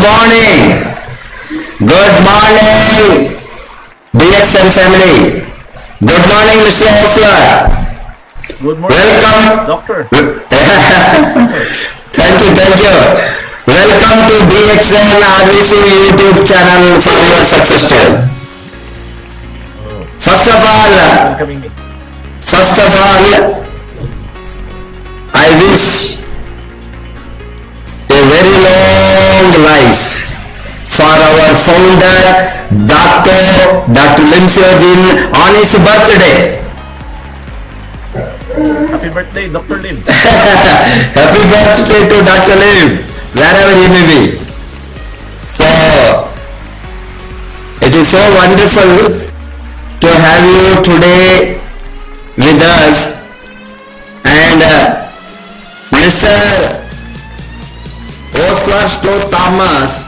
morning. Good morning, DXN family. Good morning, Mr. Osler. Good morning, Welcome. Doctor. Thank you. Welcome to DXN RVC YouTube channel for your success story. First of all, I wish a very long life for our founder, Dr. Lim on his birthday. Happy birthday, Dr. Lim. Happy birthday to Dr. Lim, wherever he may be. So, it is so wonderful to have you today with us, and Mr. Osler Thomas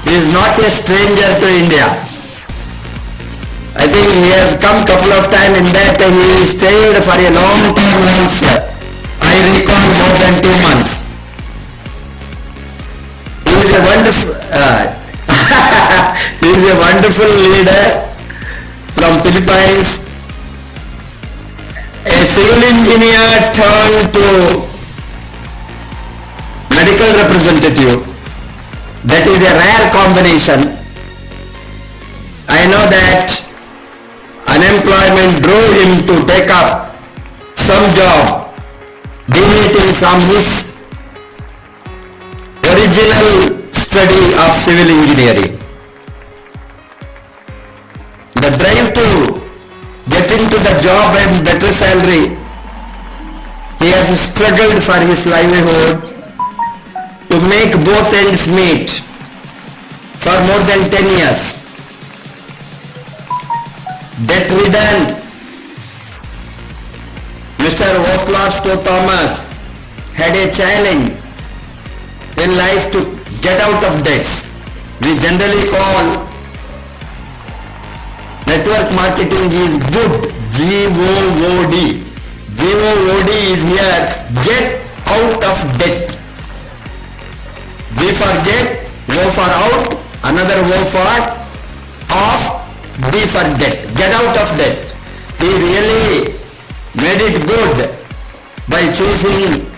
is not a stranger to India. I think he has come couple of times. In that he stayed for a long time once. I recall more than 2 months. He is a wonderful he is a wonderful leader from Philippines. A civil engineer turned to medical representative. That is a rare combination. I know that unemployment drove him to take up some job deviating from his original study of civil engineering. The drive to get into the job and better salary, he has struggled for his livelihood to make both ends meet for more than 10 years. Debt ridden, Mr. Osler Thomas had a challenge in life to get out of debts. We generally call network marketing is good, G-O-O-D. G-O-O-D is here, get out of debt. G for get, O for out, another O for off, D for debt. Get out of debt. He really made it good by choosing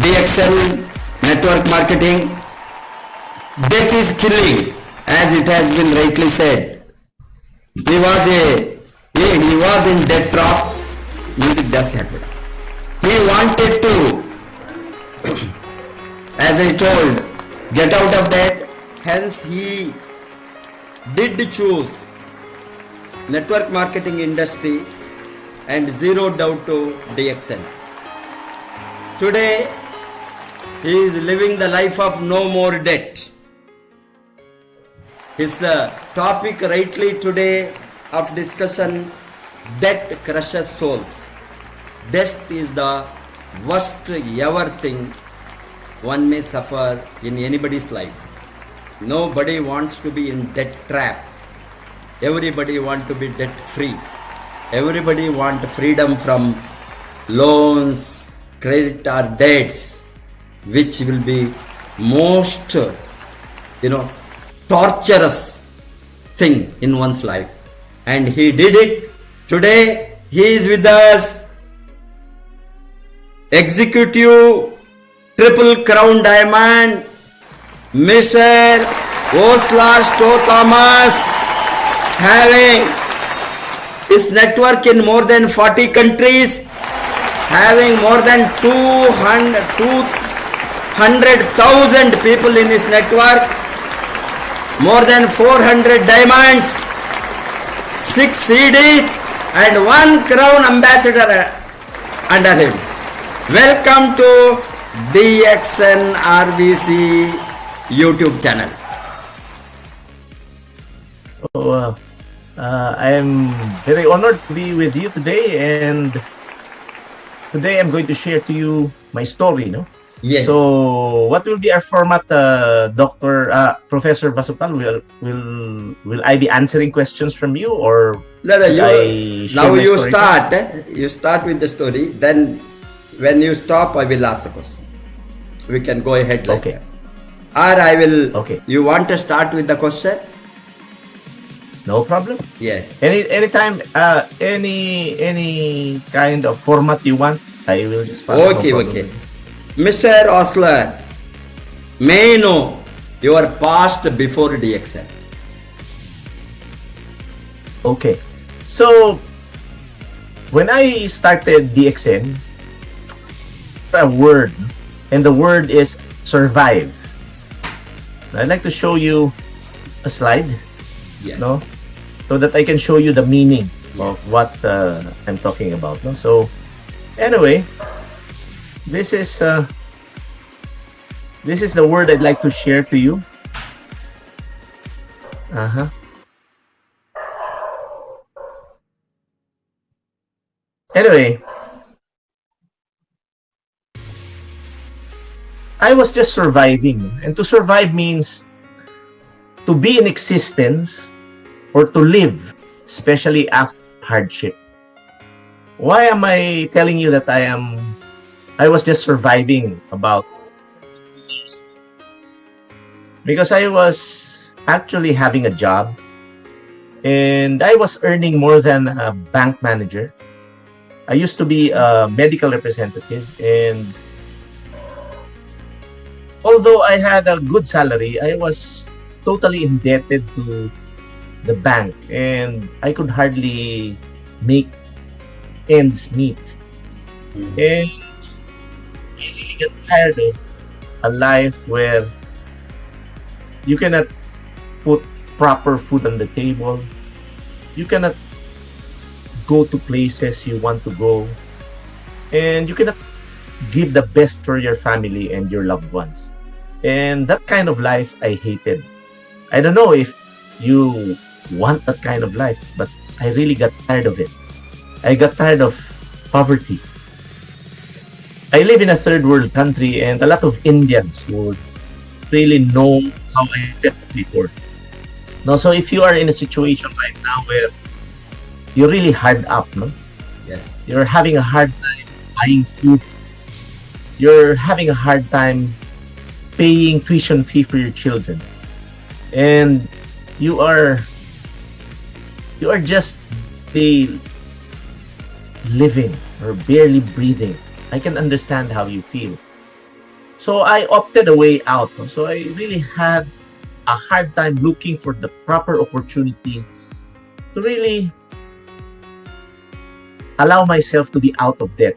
DXN network marketing. Debt is killing, as it has been rightly said. He was in debt trap. Music just happened. He wanted to, as I told, get out of debt. Hence he did choose network marketing industry and zeroed out to DXN. Today he is living the life of no more debt. His topic rightly today of discussion, debt crushes souls. Debt is the worst ever thing one may suffer in anybody's life. Nobody wants to be in debt trap. Everybody wants to be debt free. Everybody wants freedom from loans, credit or debts, which will be most torturous thing in one's life. And he did it. Today he is with us. Executive Triple Crown Diamond, Mr. Osler Thomas, having his network in more than 40 countries, having more than 200,000 people in his network, more than 400 diamonds, 6 CDs and 1 Crown Ambassador under him. Welcome to DXN RVC YouTube channel. I am very honored to be with you today, and today I'm going to share to you my story. Yes. So, what will be our format, Professor Vasupal? Will I be answering questions from you, or now you start. You start with the story. Then, when you stop, I will ask the question. We can go ahead like that. Or I will. Okay. You want to start with the question? No problem. Yeah. Anytime, any kind of format you want, I will just follow. Okay, no problem. okay. Mr. Osler, may I know your past before DXN? Okay. So, when I started DXN, a word, and the word is survive. I'd like to show you a slide, Yes. no, so that I can show you the meaning of what I'm talking about. No? So, anyway, this is the word I'd like to share to you. Anyway, I was just surviving, and to survive means to be in existence or to live, especially after hardship. Why am I telling you that I was just surviving about? Because I was actually having a job, and I was earning more than a bank manager. I used to be a medical representative, and although I had a good salary, I was totally indebted to the bank, and I could hardly make ends meet. And I really get tired of a life where you cannot put proper food on the table, you cannot go to places you want to go, and you cannot give the best for your family and your loved ones. And that kind of life I hated. I don't know if you want that kind of life, but I really got tired of it. I got tired of poverty. I live in a third world country, and a lot of Indians would really know how I felt before. No, so if you are in a situation right now where you're really hard up, no? Yes. You're having a hard time buying food. You're having a hard time paying tuition fee for your children. And you are just living or barely breathing. I can understand how you feel. So I opted a way out. So I really had a hard time looking for the proper opportunity to really allow myself to be out of debt.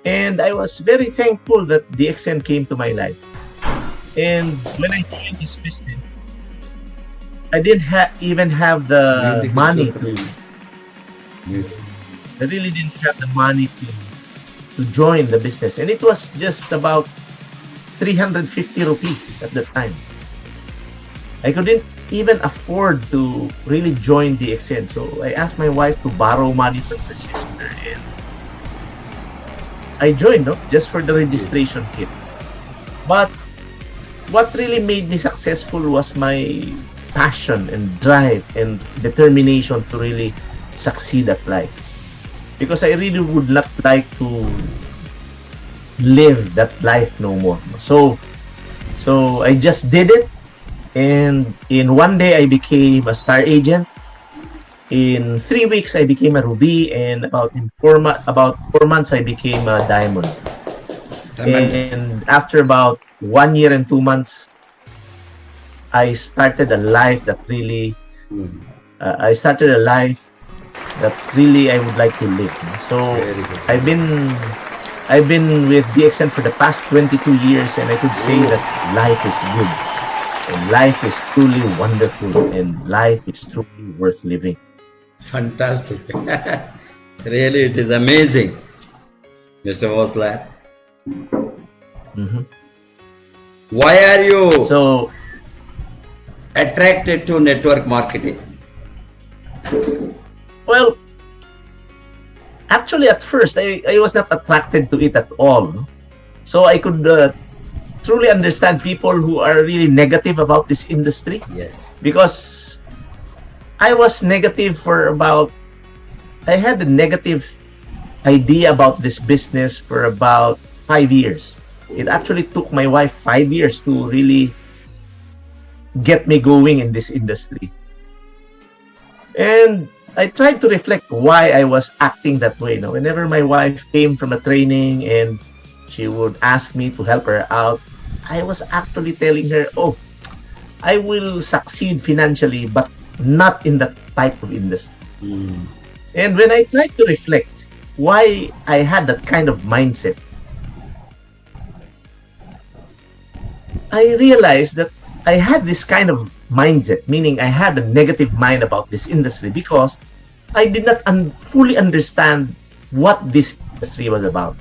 And I was very thankful that DXN came to my life. And when I joined this business, I didn't even have the Music is money good. to. Music. I really didn't have the money to join the business, and it was just about 350 rupees at the time. I couldn't even afford to really join DXN, so I asked my wife to borrow money from her sister, and I joined, no, just for the registration kit. But what really made me successful was my passion and drive and determination to really succeed at life. Because I really would not like to live that life no more. So I just did it, and in one day I became a star agent. In 3 weeks I became a ruby, and about 4 months I became a diamond. Tremendous. And after about 1 year and 2 months, I started a life that really I would like to live. So Very good. I've been with DXN for the past 22 years, and I could say that life is good, and life is truly wonderful, and life is truly worth living. Fantastic. Really, it is amazing, Mr. Osler. Mhm. Why are you So attracted to network marketing? well, actually, at first, I was not attracted to it at all. No? So I could truly understand people who are really negative about this industry, Yes. because I was negative for I had a negative idea about this business for about 5 years. It actually took my wife 5 years to really get me going in this industry. And I tried to reflect why I was acting that way. Now, whenever my wife came from a training and she would ask me to help her out, I was actually telling her, oh, I will succeed financially, but not in that type of industry. And when I tried to reflect why I had that kind of mindset, I realized that I had this kind of mindset, meaning I had a negative mind about this industry because I did not fully understand what this industry was about.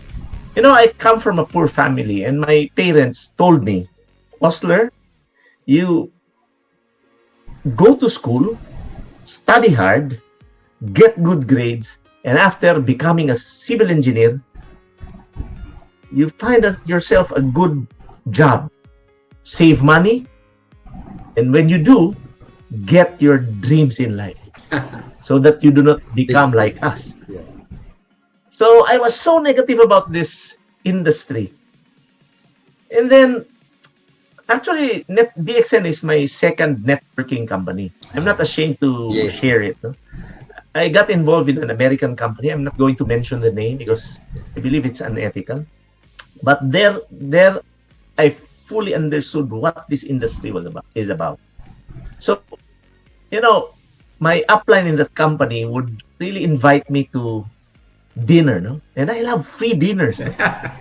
You know, I come from a poor family, and my parents told me, Osler, you go to school, study hard, get good grades, and after becoming a civil engineer, you find yourself a good job, save money, and when you do, get your dreams in life so that you do not become like us. So I was so negative about this industry. And then, actually, DXN is my second networking company. I'm not ashamed to share it. No? I got involved in an American company. I'm not going to mention the name because I believe it's unethical. But there I fully understood what this industry is about. So, you know, my upline in that company would really invite me to dinner, no? And I love free dinners, no?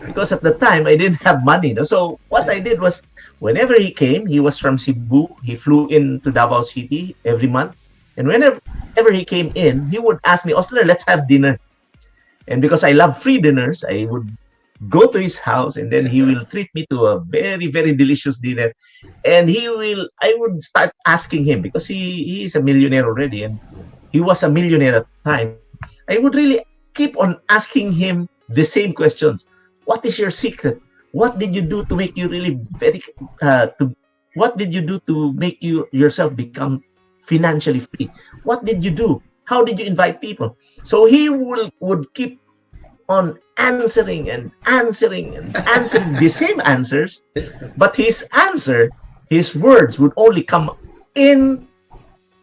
Because at the time I didn't have money, no? So what I did was, whenever he came, he was from Cebu, he flew into Davao City every month, and whenever he came in, he would ask me, Osler, let's have dinner. And because I love free dinners, I would go to his house, and then he will treat me to a very, very delicious dinner. And I would start asking him, because he is a millionaire already, and he was a millionaire at the time. I would really keep on asking him the same questions. What is your secret? What did you do to make you really what did you do to make yourself become financially free? What did you do? How did you invite people? So he would keep on answering the same answers, but his words would only come in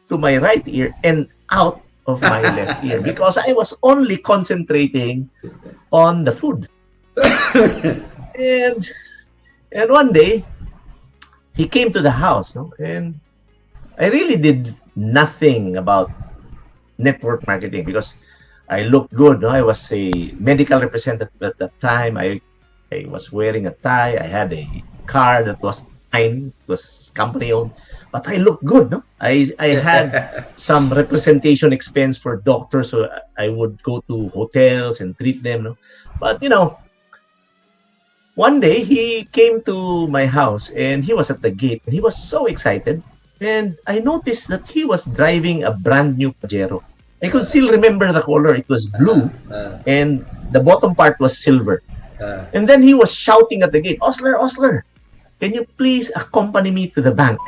to my right ear and out of my left ear, because I was only concentrating on the food. and one day he came to the house, no? And I really did nothing about network marketing because I looked good. No? I was a medical representative at that time. I was wearing a tie. I had a car that was mine, was company owned, but I looked good. No? I had some representation expense for doctors, so I would go to hotels and treat them. No? But you know, one day he came to my house and he was at the gate and he was so excited. And I noticed that he was driving a brand new Pajero. I could still remember the color. It was blue, and the bottom part was silver. And then he was shouting at the gate, Osler, can you please accompany me to the bank?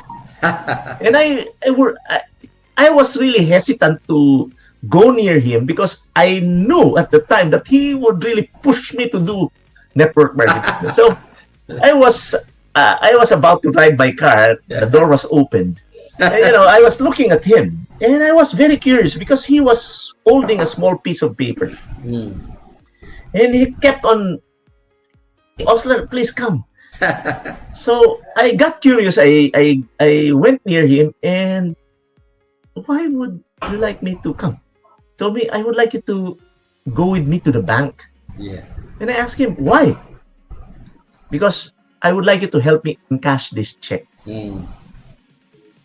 And I was really hesitant to go near him because I knew at the time that he would really push me to do network marketing. So I was about to ride my car. The door was opened. And, you know, I was looking at him, and I was very curious because he was holding a small piece of paper. And he kept on, Osler, please come. So I got curious. I went near him, and why would you like me to come? He told me, I would like you to go with me to the bank. Yes. And I asked him, why? Because I would like you to help me encash this check.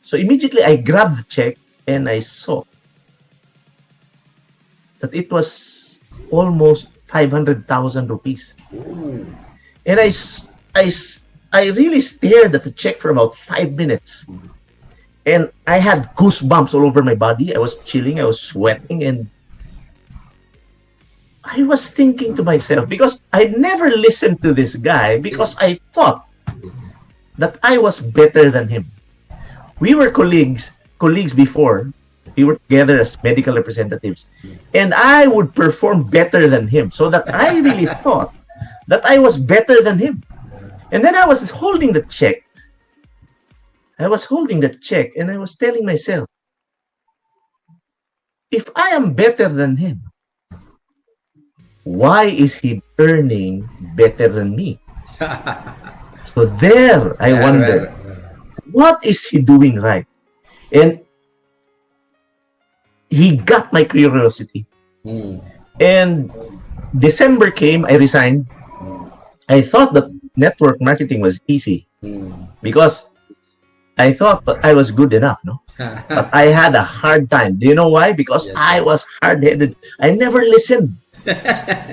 So immediately I grabbed the check and I saw that it was almost 500,000 rupees. And I really stared at the check for about 5 minutes. And I had goosebumps all over my body. I was chilling, I was sweating, and I was thinking to myself, because I never listened to this guy because I thought that I was better than him. We were colleagues before. We were together as medical representatives. And I would perform better than him. So that I really thought that I was better than him. And then I was holding the check. I was holding the check and I was telling myself, if I am better than him, why is he earning better than me? So there I wondered, what is he doing right? And he got my curiosity. And December came, I resigned. I thought that network marketing was easy because I thought that I was good enough, no? But I had a hard time. Do you know why? Because I was hard-headed. I never listened.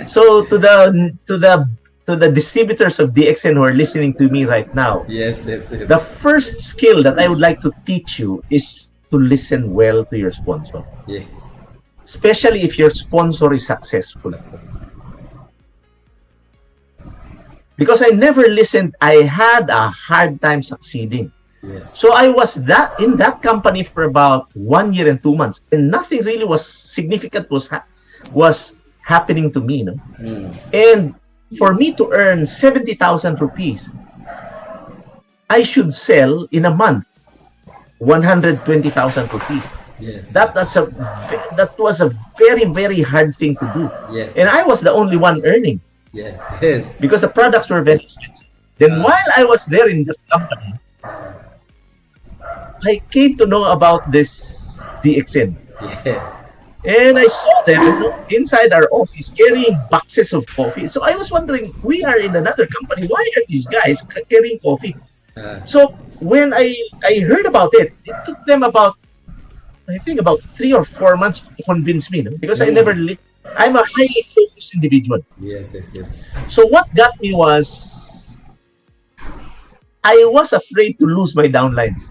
So to the distributors of DXN who are listening to me right now, the first skill that I would like to teach you is to listen well to your sponsor. Especially if your sponsor is successful. Because I never listened, I had a hard time succeeding. So I was in that company for about 1 year and 2 months, and nothing really was significant was happening to me, no? And for me to earn 70,000 rupees, I should sell in a month 120,000 rupees. That was a very, very hard thing to do. And I was the only one earning. Because the products were very expensive. Then while I was there in the company, I came to know about this DXN. And I saw them inside our office carrying boxes of coffee. So I was wondering, we are in another company. Why are these guys carrying coffee? So when I heard about it, it took them about 3 or 4 months to convince me, no? Because I'm a highly focused individual. So what got me was I was afraid to lose my downlines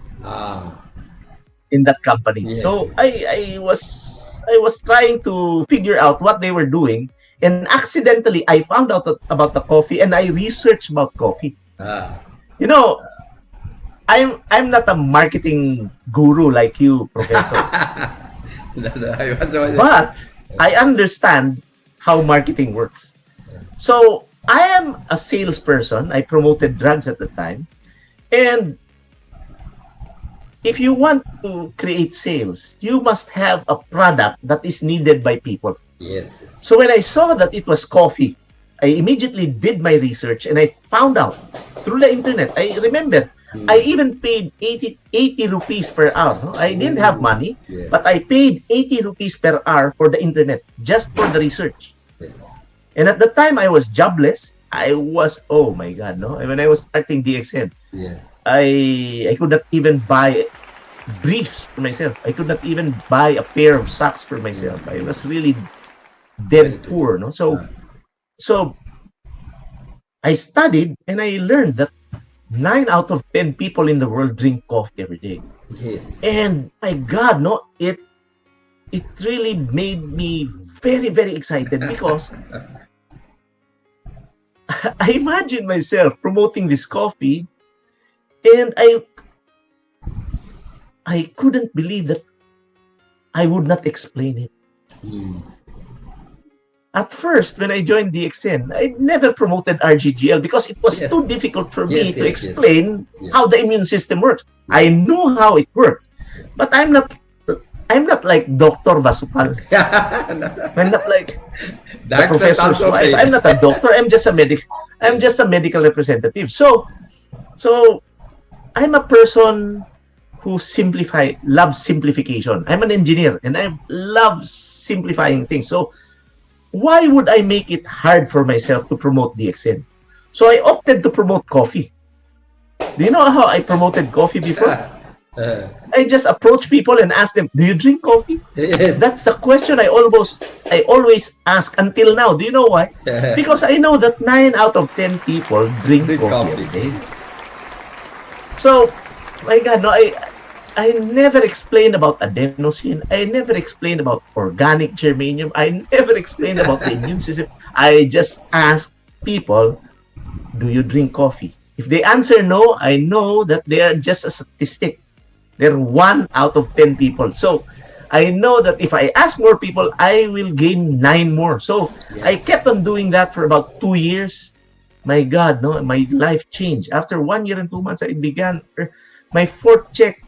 in that company. So I was trying to figure out what they were doing, and accidentally I found out about the coffee, and I researched about coffee. You know, I'm not a marketing guru like you, Professor. But I understand how marketing works. So I am a salesperson. I promoted drugs at the time. And if you want to create sales, you must have a product that is needed by people. So when I saw that it was coffee, I immediately did my research and I found out through the internet. I remember I even paid 80 rupees per hour. No? I didn't have money, but I paid 80 rupees per hour for the internet just for the research. And at the time I was jobless. I was, oh my God, no? When I was starting DXN, I could not even buy briefs for myself. I could not even buy a pair of socks for myself. I was really dead poor, no? So I studied and I learned that 9 out of 10 people in the world drink coffee every day. And my God, no, it really made me very, very excited because I imagine myself promoting this coffee, and I couldn't believe that I would not explain it. At first, when I joined DXN, I never promoted RGGL because it was too difficult for me to explain how the immune system works. I know how it works, but I'm not like Dr. Vasupalaiah. I'm not like the professor's wife. I'm not a doctor. I'm just a medical representative. So I'm a person who loves simplification. I'm an engineer and I love simplifying things. So why would I make it hard for myself to promote DXN? So I opted to promote coffee. Do you know how I promoted coffee before? I just approach people and ask them, do you drink coffee? That's the question I always ask until now. Do you know why? Because I know that 9 out of 10 people drink coffee every day. So, my God, no, I never explained about adenosine. I never explained about organic germanium. I never explained about the immune system. I just asked people, do you drink coffee? If they answer no, I know that they are just a statistic. They're 1 out of 10 people. So I know that if I ask more people, I will gain 9 more. So I kept on doing that for about 2 years. my God, no, my life changed. After 1 year and 2 months, I began. My fifth check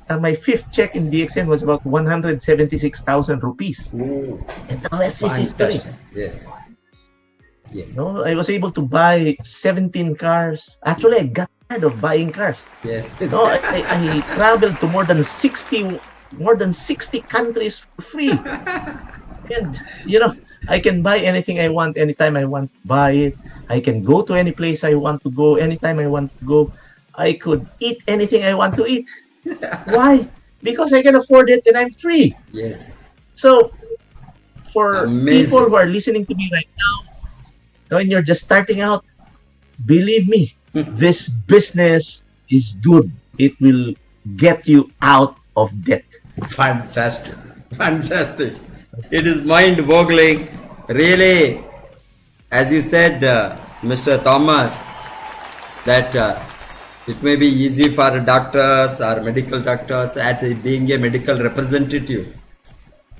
in DXN was about 176,000 rupees. Ooh, And the rest is history. fantastic. Yes. Yeah. No, I was able to buy 17 cars. Actually, I got tired of buying cars. Yes. No, I traveled to more than 60 countries for free. And I can buy anything I want anytime I want to buy it. I can go to any place I want to go anytime I want to go. I could eat anything I want to eat. Why? Because I can afford it and I'm free. Yes. So for Amazing. people who are listening to me right now, and you're just starting out, believe me, this business is good. It will get you out of debt. Fantastic. Fantastic. It is mind-boggling. Really, as you said, Mr. Thomas, that it may be easy for doctors or medical doctors at being a medical representative.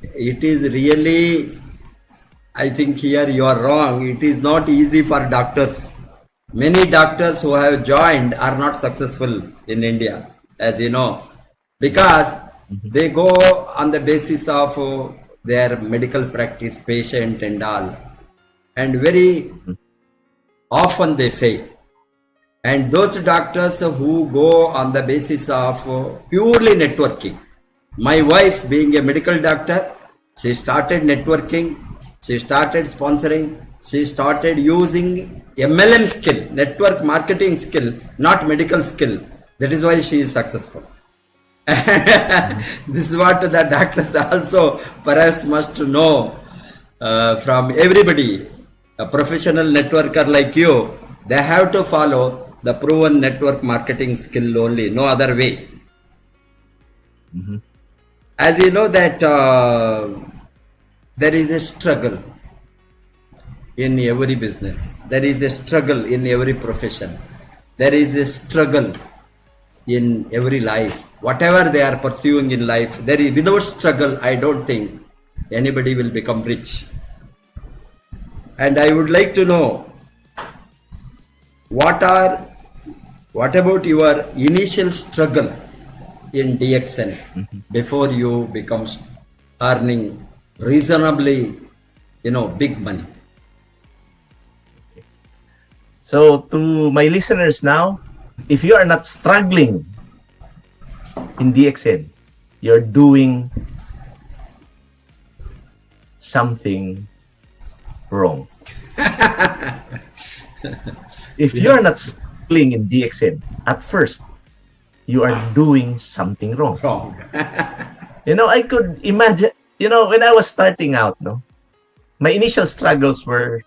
It is really, I think here you are wrong. It is not easy for doctors. Many doctors who have joined are not successful in India, as you know, because they go on the basis of their medical practice, patient and all, and very often they fail. And those doctors who go on the basis of purely networking. My wife, being a medical doctor, she started networking, she started sponsoring, she started using MLM skill, network marketing skill, not medical skill. That is why she is successful. This is what the doctors also perhaps must know from everybody. A professional networker like you, they have to follow the proven network marketing skill only, no other way. As you know that there is a struggle in every business. There is a struggle in every profession. There is a struggle in every life. Whatever they are pursuing in life, there is, without struggle, I don't think anybody will become rich. And I would like to know, what about your initial struggle in DXN before you become earning reasonably, big money? So to my listeners now, if you are not struggling in DXN, you're doing something wrong. If you are not struggling in DXN at first, you are doing something wrong. Wrong. I could imagine, when I was starting out, my initial struggles were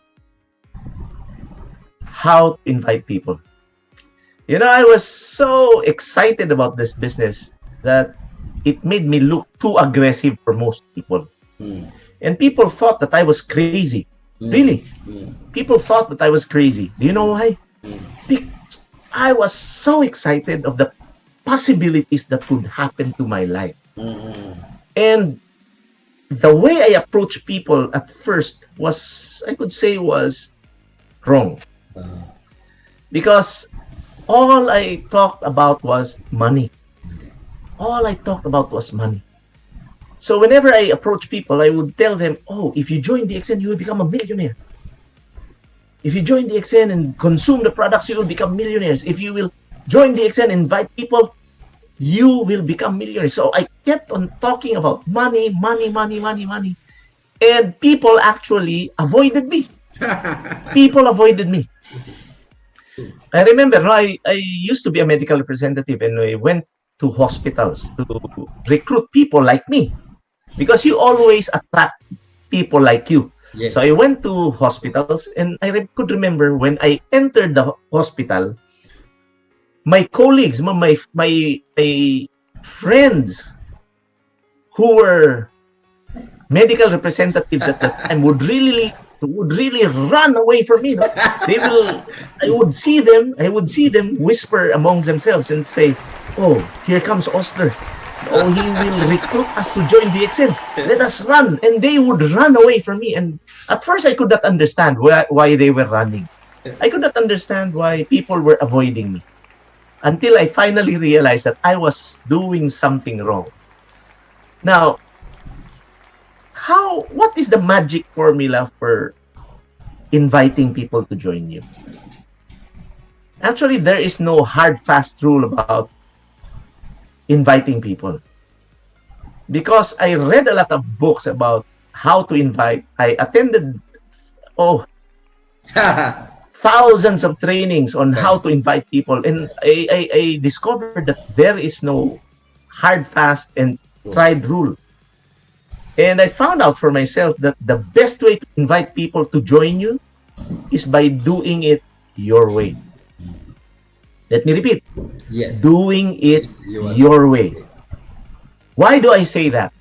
how to invite people. I was so excited about this business that it made me look too aggressive for most people. And people thought that I was crazy. Really. People thought that I was crazy. Do you know why? Because I was so excited of the possibilities that could happen to my life. And the way I approached people at first was, I could say, was wrong. Because all I talked about was money. All I talked about was money. So whenever I approach people, I would tell them, oh, if you join DXN, you will become a millionaire. If you join DXN and consume the products, you will become millionaires. If you will join DXN and invite people, you will become millionaires. So I kept on talking about money. And people actually avoided me. People avoided me. I remember, I used to be a medical representative, and I went to hospitals to recruit people like me, because you always attract people like you. Yes. So I went to hospitals, and I could remember when I entered the hospital, my colleagues, my friends who were medical representatives at the time would really run away from me. I would see them whisper among themselves and say, oh, here comes Osler. Oh, he will recruit us to join DXN. Let us run. And they would run away from me. And at first I could not understand why they were running. I could not understand why people were avoiding me until I finally realized that I was doing something wrong. Now, what is the magic formula for inviting people to join you? Actually, there is no hard, fast rule about inviting people. Because I read a lot of books about how to invite. I attended, thousands of trainings on how to invite people. And I discovered that there is no hard, fast, and tried rule. And I found out for myself that the best way to invite people to join you is by doing it your way. Let me repeat. Yes. Doing it your way. Why do I say that?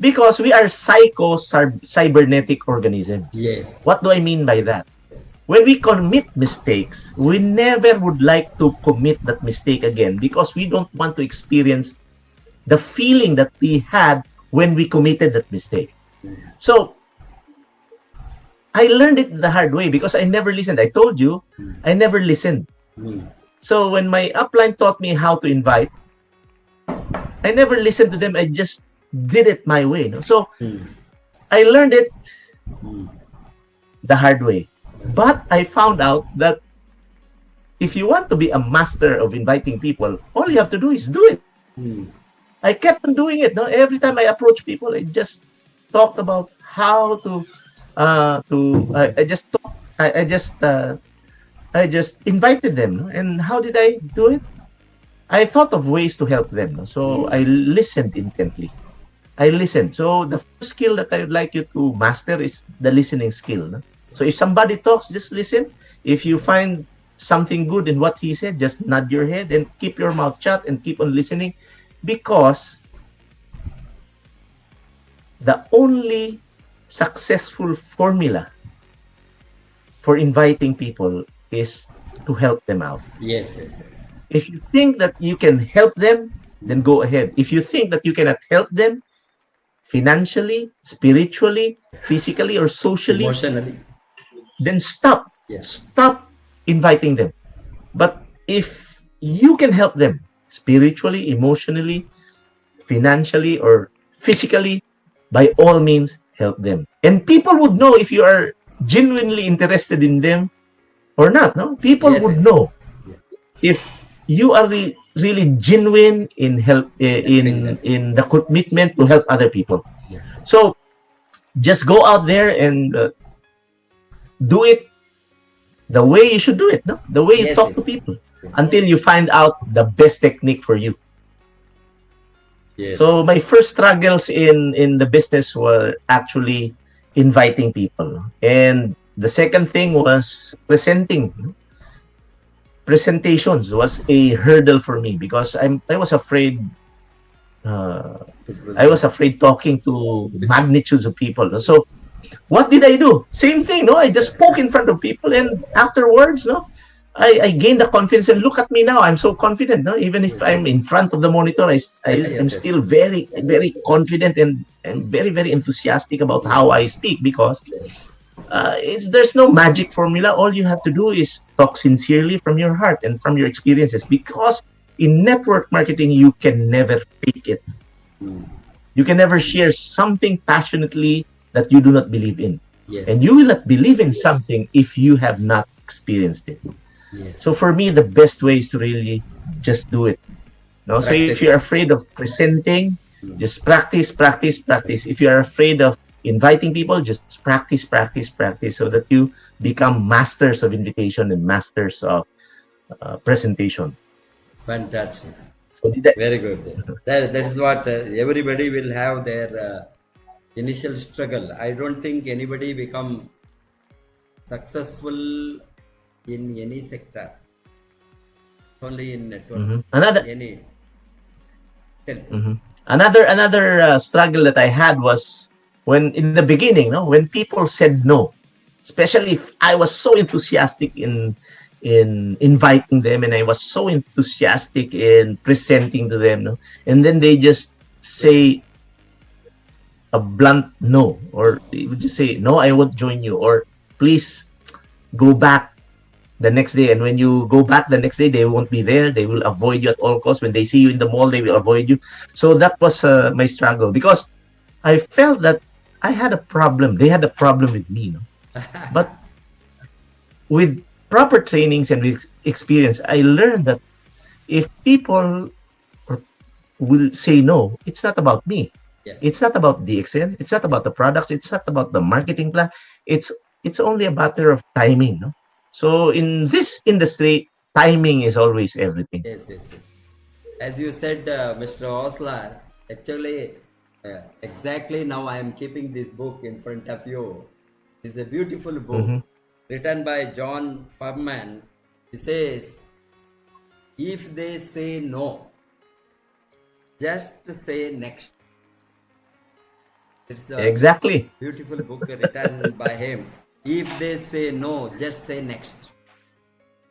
Because we are cybernetic organisms. Yes. What do I mean by that? When we commit mistakes, we never would like to commit that mistake again because we don't want to experience the feeling that we had when we committed that mistake. So, I learned it the hard way because I never listened. I told you, I never listened. So, when my upline taught me how to invite, I never listened to them. I just did it my way. No? So, I learned it the hard way. But I found out that if you want to be a master of inviting people, all you have to do is do it. I kept on doing it. No, every time I approach people, I just talked about how to. I just invited them. No? And how did I do it? I thought of ways to help them. No? So I listened intently. I listened. So the first skill that I would like you to master is the listening skill. No? So if somebody talks, just listen. If you find something good in what he said, just nod your head and keep your mouth shut and keep on listening. Because the only successful formula for inviting people is to help them out. Yes. If you think that you can help them, then go ahead. If you think that you cannot help them financially, spiritually, physically, or socially, Emotionally. then stop. Yes. Stop inviting them. But if you can help them spiritually, emotionally, financially, or physically, by all means, help them. And people would know if you are genuinely interested in them or not. No, people would know if you are really genuine in help in the commitment to help other people. Yes. So just go out there and do it the way you should do it. No, the way you talk to people until you find out the best technique for you. Yes. So my first struggles in the business were actually inviting people, and the second thing was presentations was a hurdle for me because I was afraid. I was afraid talking to magnitudes of people. So what did I do? Same thing, no? I just spoke in front of people, and afterwards, no, I gained the confidence. And look at me now; I'm so confident. No, even if I'm in front of the monitor, I'm still very, very confident and very, very enthusiastic about how I speak because there's no magic formula. All you have to do is talk sincerely from your heart and from your experiences. Because in network marketing, you can never fake it. You can never share something passionately that you do not believe in. Yes. And you will not believe in something if you have not experienced it. Yes. So for me, the best way is to really just do it. No? So if you're afraid of presenting, just practice. If you're afraid of inviting people, just practice so that you become masters of invitation and masters of presentation. Fantastic. So Very good. That is what everybody will have their initial struggle. I don't think anybody become successful in any sector. Only in network. Another struggle that I had was when in the beginning, no, when people said no, especially if I was so enthusiastic in inviting them and I was so enthusiastic in presenting to them, no, and then they just say a blunt no, or they would just say no, I won't join you, or please go back the next day, and when you go back the next day, they won't be there. They will avoid you at all costs. When they see you in the mall, they will avoid you. So that was my struggle, because I felt that I had a problem. They had a problem with me, you know? But with proper trainings and with experience, I learned that if people will say no, it's not about me. Yes. It's not about DXN. It's not about the products. It's not about the marketing plan. It's only a matter of timing, no? So in this industry, timing is always everything. Yes, yes, yes. As you said, Mr. Osler, actually, exactly now I am keeping this book in front of you. It's a beautiful book written by John Furman. He says, if they say no, just say next. It's a Exactly. beautiful book written by him. If they say no, just say next.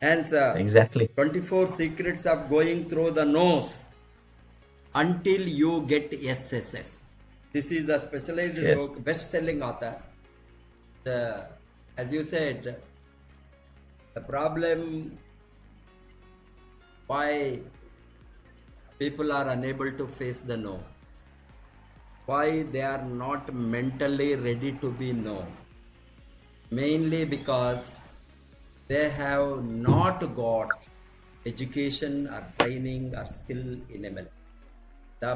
Hence, Exactly. 24 secrets of going through the no's until you get SSS. This is the specialized Yes. book, best-selling author. As you said, the problem why people are unable to face the no, why they are not mentally ready to be no, mainly because they have not got education or training or skill in ML. The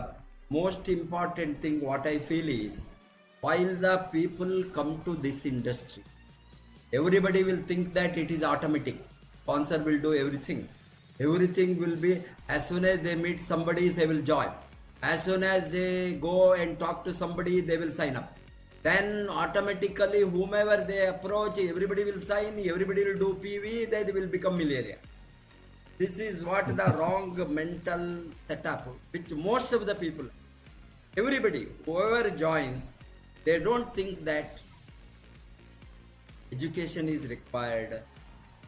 most important thing what I feel is, while the people come to this industry, everybody will think that it is automatic. Sponsor will do everything. Everything will be, as soon as they meet somebody, they will join. As soon as they go and talk to somebody, they will sign up. Then automatically, whomever they approach, everybody will sign, everybody will do PV, they will become millionaire. This is what the wrong mental setup, which most of the people, everybody, whoever joins, they don't think that education is required,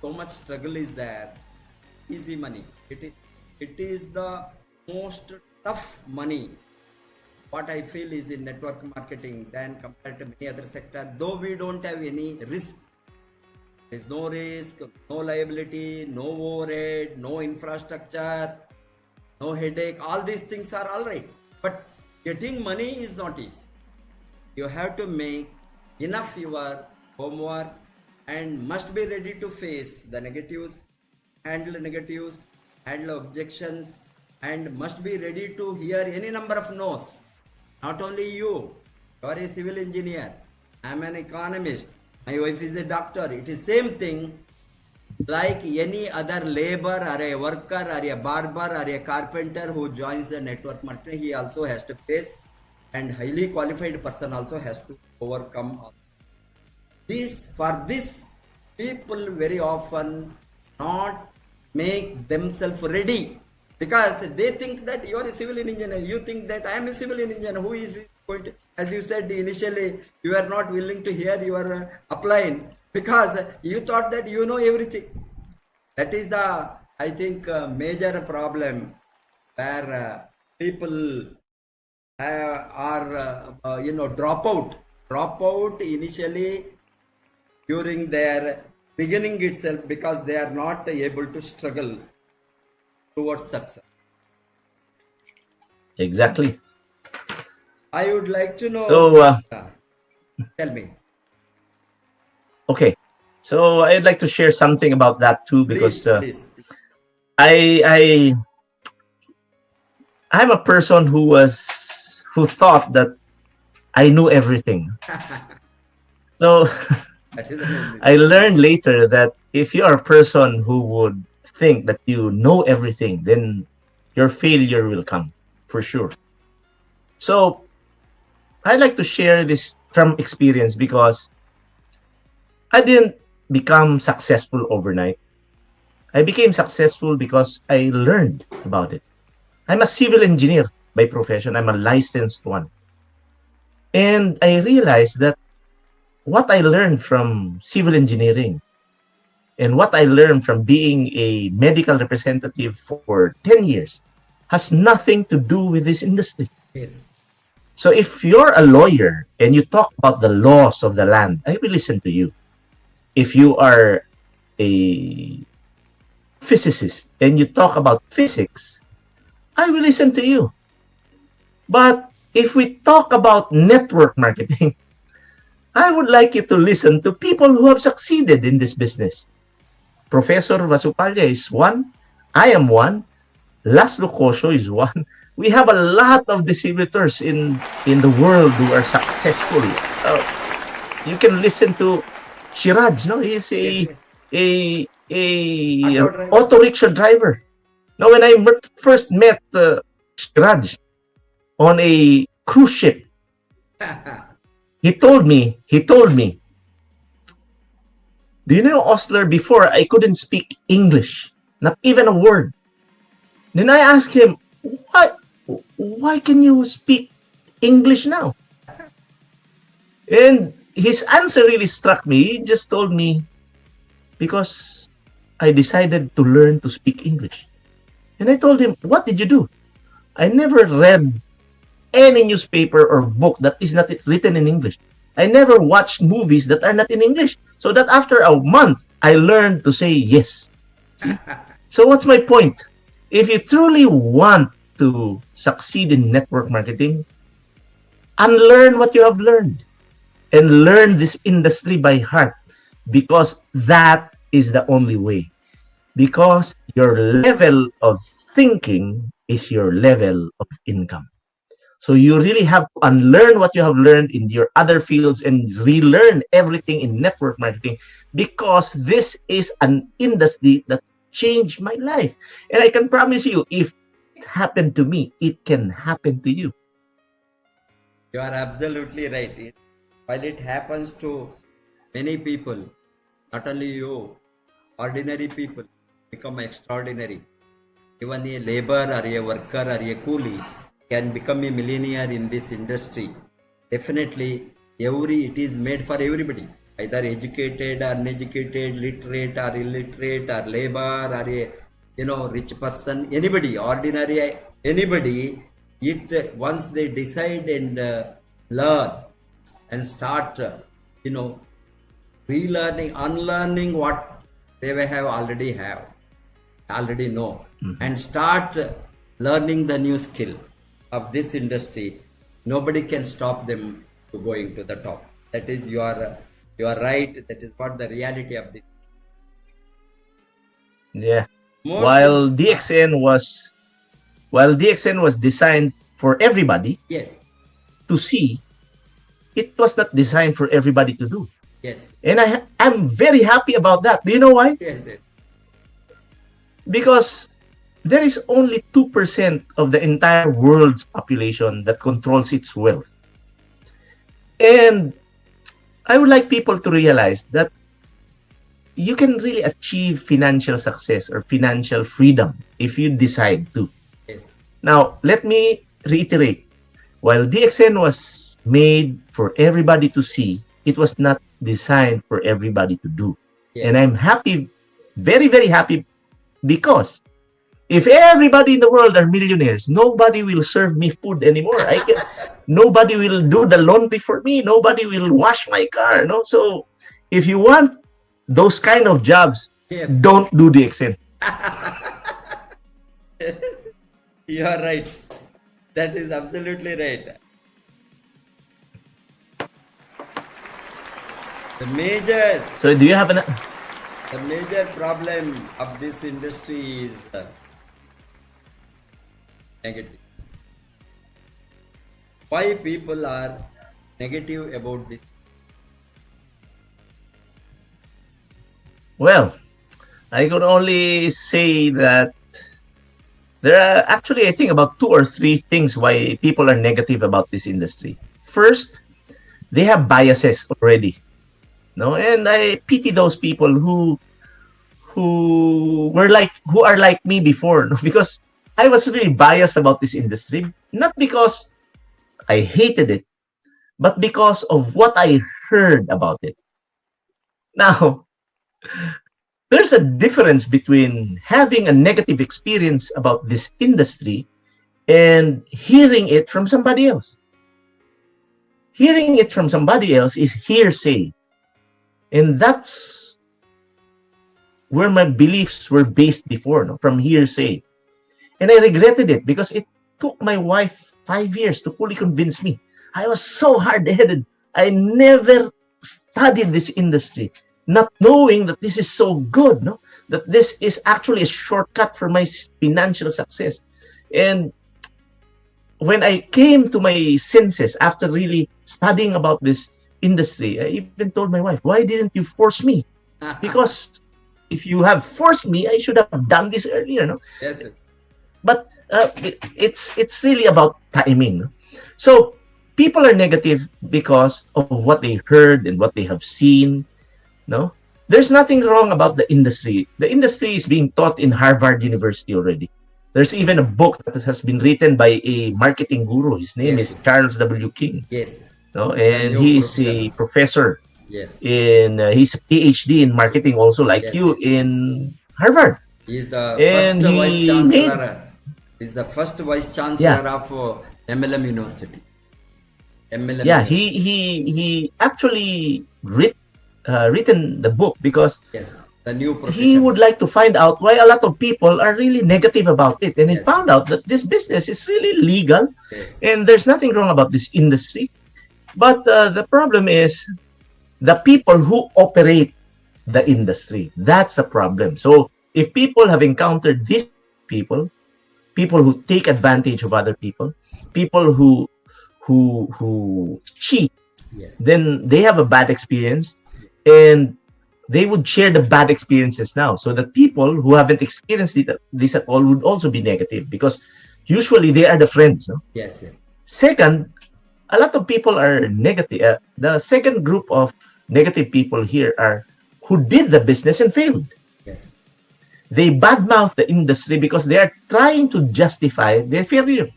so much struggle is there, easy money. It is the most tough money what I feel is in network marketing than compared to many other sectors, though we don't have any risk. There is no risk, no liability, no overhead, no infrastructure, no headache. All these things are all right. But getting money is not easy. You have to make enough your homework and must be ready to face the negatives, handle objections, and must be ready to hear any number of no's. Not only you are a civil engineer, I am an economist, my wife is a doctor. It is same thing like any other labor or a worker or a barber or a carpenter who joins the network marketing. He also has to face, and highly qualified person also has to overcome all. For this, people very often not make themselves ready, because they think that you are a civil engineer. You think that I am a civil engineer. Who is going to, as you said initially, you are not willing to hear your upline because you thought that you know everything. That is the, I think, major problem where people are drop out initially during their beginning itself, because they are not able to struggle towards success. Exactly. I would like to know. So, Tell me. okay. So I'd like to share something about that too, because Please. I'm a person who thought that I knew everything. So That is amazing. I learned later that if you are a person who would think that you know everything, then your failure will come for sure. So I like to share this from experience, because I didn't become successful overnight. I became successful because I learned about it. I'm a civil engineer by profession. I'm a licensed one. And I realized that what I learned from civil engineering and what I learned from being a medical representative for 10 years has nothing to do with this industry. Yes. So if you're a lawyer and you talk about the laws of the land, I will listen to you. If you are a physicist and you talk about physics, I will listen to you. But if we talk about network marketing, I would like you to listen to people who have succeeded in this business. Professor Vasupalaiah is one. I am one. Laszlo Kosho is one. We have a lot of distributors in the world who are successful. You can listen to Shiraj. No, he's a auto rickshaw driver. Now, when I first met Shiraj on a cruise ship, he told me, do you know, Osler, before I couldn't speak English, not even a word. Then I asked him, why can you speak English now? And his answer really struck me. He just told me, because I decided to learn to speak English. And I told him, what did you do? I never read any newspaper or book that is not written in English. I never watched movies that are not in English. So that after a month, I learned to say yes. See? So what's my point? If you truly want to succeed in network marketing, unlearn what you have learned and learn this industry by heart, because that is the only way. Because your level of thinking is your level of income. So you really have to unlearn what you have learned in your other fields and relearn everything in network marketing, because this is an industry that changed my life. And I can promise you, if it happened to me, it can happen to you. You are absolutely right. While it happens to many people, not only you, ordinary people become extraordinary. Even a labor or a worker or a coolie can become a millionaire in this industry. Definitely, it is made for everybody, either educated, uneducated, literate or illiterate, or labor, or a rich person, anybody, ordinary, anybody. Once they decide and learn and start, relearning, unlearning what they may have already know, and start learning the new skill of this industry, nobody can stop them to going to the top. That is, you are right. That is what the reality of this. Yeah. While DXN was designed for everybody, yes, to see, it was not designed for everybody to do. Yes. And I'm very happy about that. Do you know why? Yes. Because there is only 2% of the entire world's population that controls its wealth. And I would like people to realize that you can really achieve financial success or financial freedom if you decide to. Yes. Now, let me reiterate. While DXN was made for everybody to see, it was not designed for everybody to do. Yes. And I'm happy, very, very happy, because if everybody in the world are millionaires, nobody will serve me food anymore. Nobody will do the laundry for me. Nobody will wash my car. No, so if you want those kind of jobs, yes, don't do DXN. You are right. That is absolutely right. So do you have the major problem of this industry is negative. Why people are negative about this? Well, I could only say that there are actually, I think, about 2 or 3 things why people are negative about this industry. First, they have biases already. No, and I pity those people who are like me before, no? Because I was really biased about this industry, not because I hated it, but because of what I heard about it. Now, there's a difference between having a negative experience about this industry and hearing it from somebody else. Hearing it from somebody else is hearsay. And that's where my beliefs were based before, no, from hearsay. And I regretted it because it took my wife 5 years to fully convince me. I was so hard-headed. I never studied this industry, not knowing that this is so good, no? That this is actually a shortcut for my financial success. And when I came to my senses after really studying about this industry, I even told my wife, why didn't you force me? Because if you have forced me, I should have done this earlier, no? Yes. But it's really about timing, no? So people are negative because of what they heard and what they have seen, no? There's nothing wrong about the industry. The industry is being taught in Harvard University already. There's even a book that has been written by a marketing guru. His name Yes. is Charles W. King. Yes. No? And new he's a professionals. professor Yes. he's a PhD in marketing also, like Yes. you, in Harvard. He is the And first vice he chancellor. He's the first vice chancellor Yeah. of MLM University. MLM. Yeah, University. he actually written the book because Yes. The new he profession. would like to find out why a lot of people are really negative about it. And he Yes. found out that this business is really legal Yes. and there's nothing wrong about this industry. But the problem is the people who operate the industry. That's the problem. So if people have encountered these people who take advantage of other people who cheat, Yes. then they have a bad experience, and they would share the bad experiences now, so that people who haven't experienced this at all would also be negative, because usually they are the friends, no? Yes. Yes. Second, a lot of people are negative. The second group of negative people here are who did the business and failed. Yes. They badmouth the industry because they are trying to justify their failure.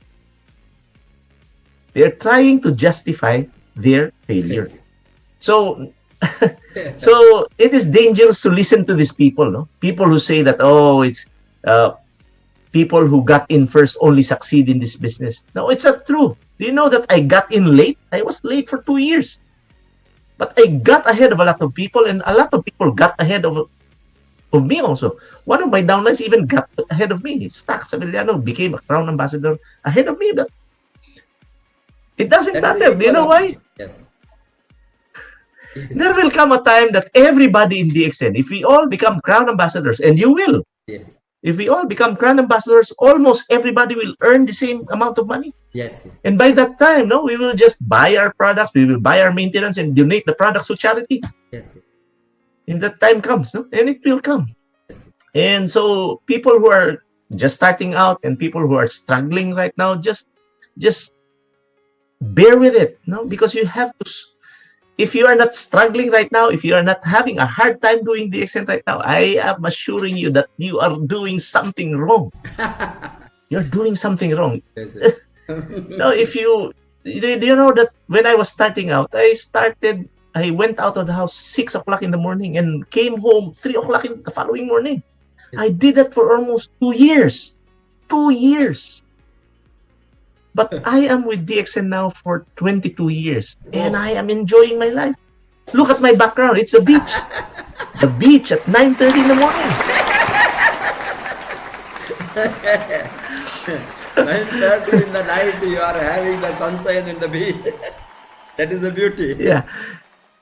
They are trying to justify their failure. So, so it is dangerous to listen to these people, no? People who say that, oh, it's people who got in first only succeed in this business. No, it's not true. Do you know that I got in late? I was late for 2 years. But I got ahead of a lot of people, and a lot of people got ahead of me also. One of my downlines even got ahead of me. Stack Savillano became a crown ambassador ahead of me. But it doesn't That is matter. Do you know why? Yes. There will come a time that everybody in DXN, if we all become crown ambassadors, and you will, Yes. if we all become crown ambassadors, almost everybody will earn the same amount of money. Yes. Yes. And by that time, no, we will just buy our products, we will buy our maintenance and donate the products to charity. Yes. And that time comes, no? And it will come. Yes. And so people who are just starting out and people who are struggling right now, just bear with it, no? Because you have to, if you are not struggling right now, if you are not having a hard time doing the DXN right now, I am assuring you that you are doing something wrong. You're doing something wrong. Yes. Yes. No, if you, do you know that when I was starting out, I went out of the house 6 o'clock in the morning and came home 3 o'clock in the following morning. I did that for almost 2 years. 2 years. But I am with DXN now for 22 years, and I am enjoying my life. Look at my background. It's a beach. The beach at 9:30 in the morning. 9:30 in the night, you are having the sunshine in the beach. That is the beauty. Yeah.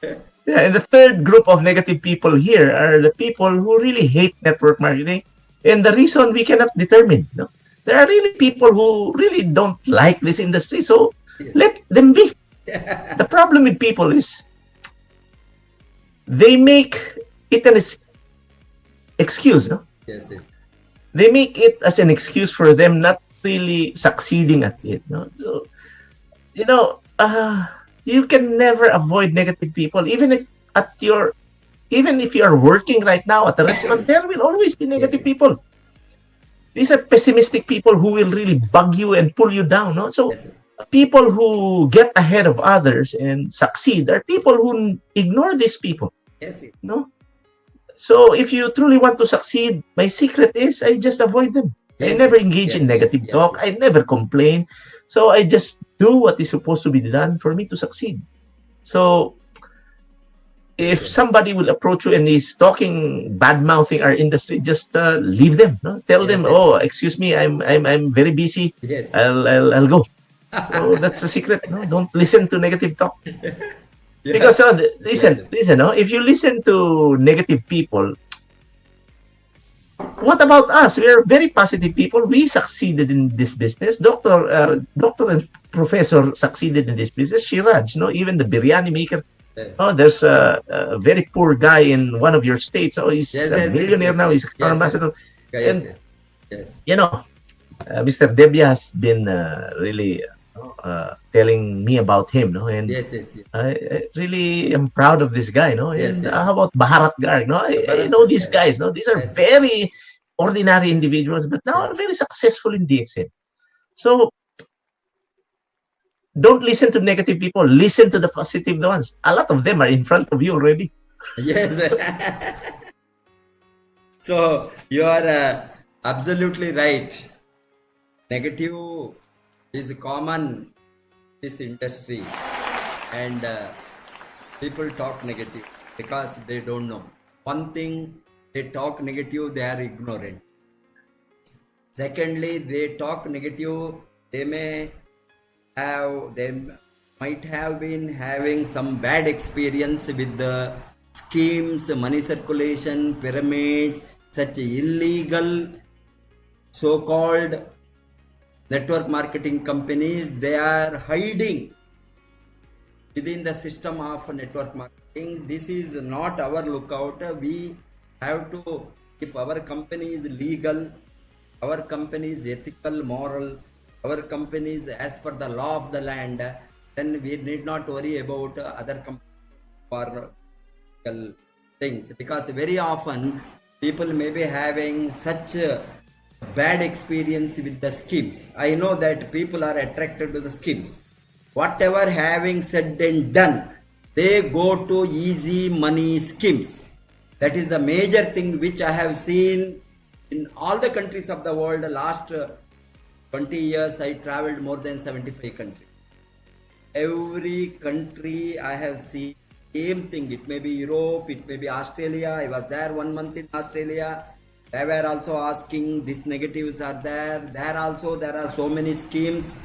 Yeah, and the third group of negative people here are the people who really hate network marketing. And the reason we cannot determine, no? There are really people who really don't like this industry, so let them be. The problem with people is they make it an excuse, no? Yes. Yes. They make it as an excuse for them not really succeeding at it, no? So, you know, you can never avoid negative people, even if you are working right now at a restaurant. There will always be negative people. These are pessimistic people who will really bug you and pull you down, no? So Yes. people who get ahead of others and succeed are people who ignore these people, Yes. Yes. no? So if you truly want to succeed, my secret is I just avoid them. I Yes. never engage in Yes. negative Yes. talk. I never complain. So I just do what is supposed to be done for me to succeed. So if somebody will approach you and he's talking bad mouthing our industry, just leave them. No? Tell them, yes. oh, excuse me, I'm very busy. Yes. I'll go. So that's the secret. No, don't listen to negative talk. Yeah. Because Yes. listen. No, if you listen to negative people, what about us? We are very positive people. We succeeded in this business. Doctor and professor succeeded in this business. Shiraj, no, even the biryani maker. Oh, there's a very poor guy in one of your states. Oh, he's Yes, a yes, millionaire yes, now. He's yes. an ambassador. Yes, And yes. Yes. you know, Mr. Debia has been really telling me about him, no, and Yes, yes, yes. I really am proud of this guy, no. Yes, And yes. how about Bharat Garg, no? I know these guys, no. These are Yes. very ordinary individuals, but now are very successful in DXN. So don't listen to negative people. Listen to the positive ones. A lot of them are in front of you already. Yes. So you are absolutely right. Negative is common in this industry, and people talk negative because they don't know. One thing, they talk negative, they are ignorant. Secondly, they talk negative, they might have been having some bad experience with the schemes, money circulation, pyramids, such illegal so-called network marketing companies. They are hiding within the system of network marketing. This is not our lookout. We have to, if our company is legal, our company is ethical, moral, our company is as per the law of the land, then we need not worry about other companies for things, because very often people may be having such bad experience with the schemes. I know that people are attracted to the schemes. Whatever having said and done, they go to easy money schemes. That is the major thing which I have seen in all the countries of the world. Last 20 years I traveled more than 75 countries. Every country I have seen same thing. It may be Europe, it may be Australia. I was there 1 month in Australia. They were also asking, these negatives are there. There also there are so many schemes,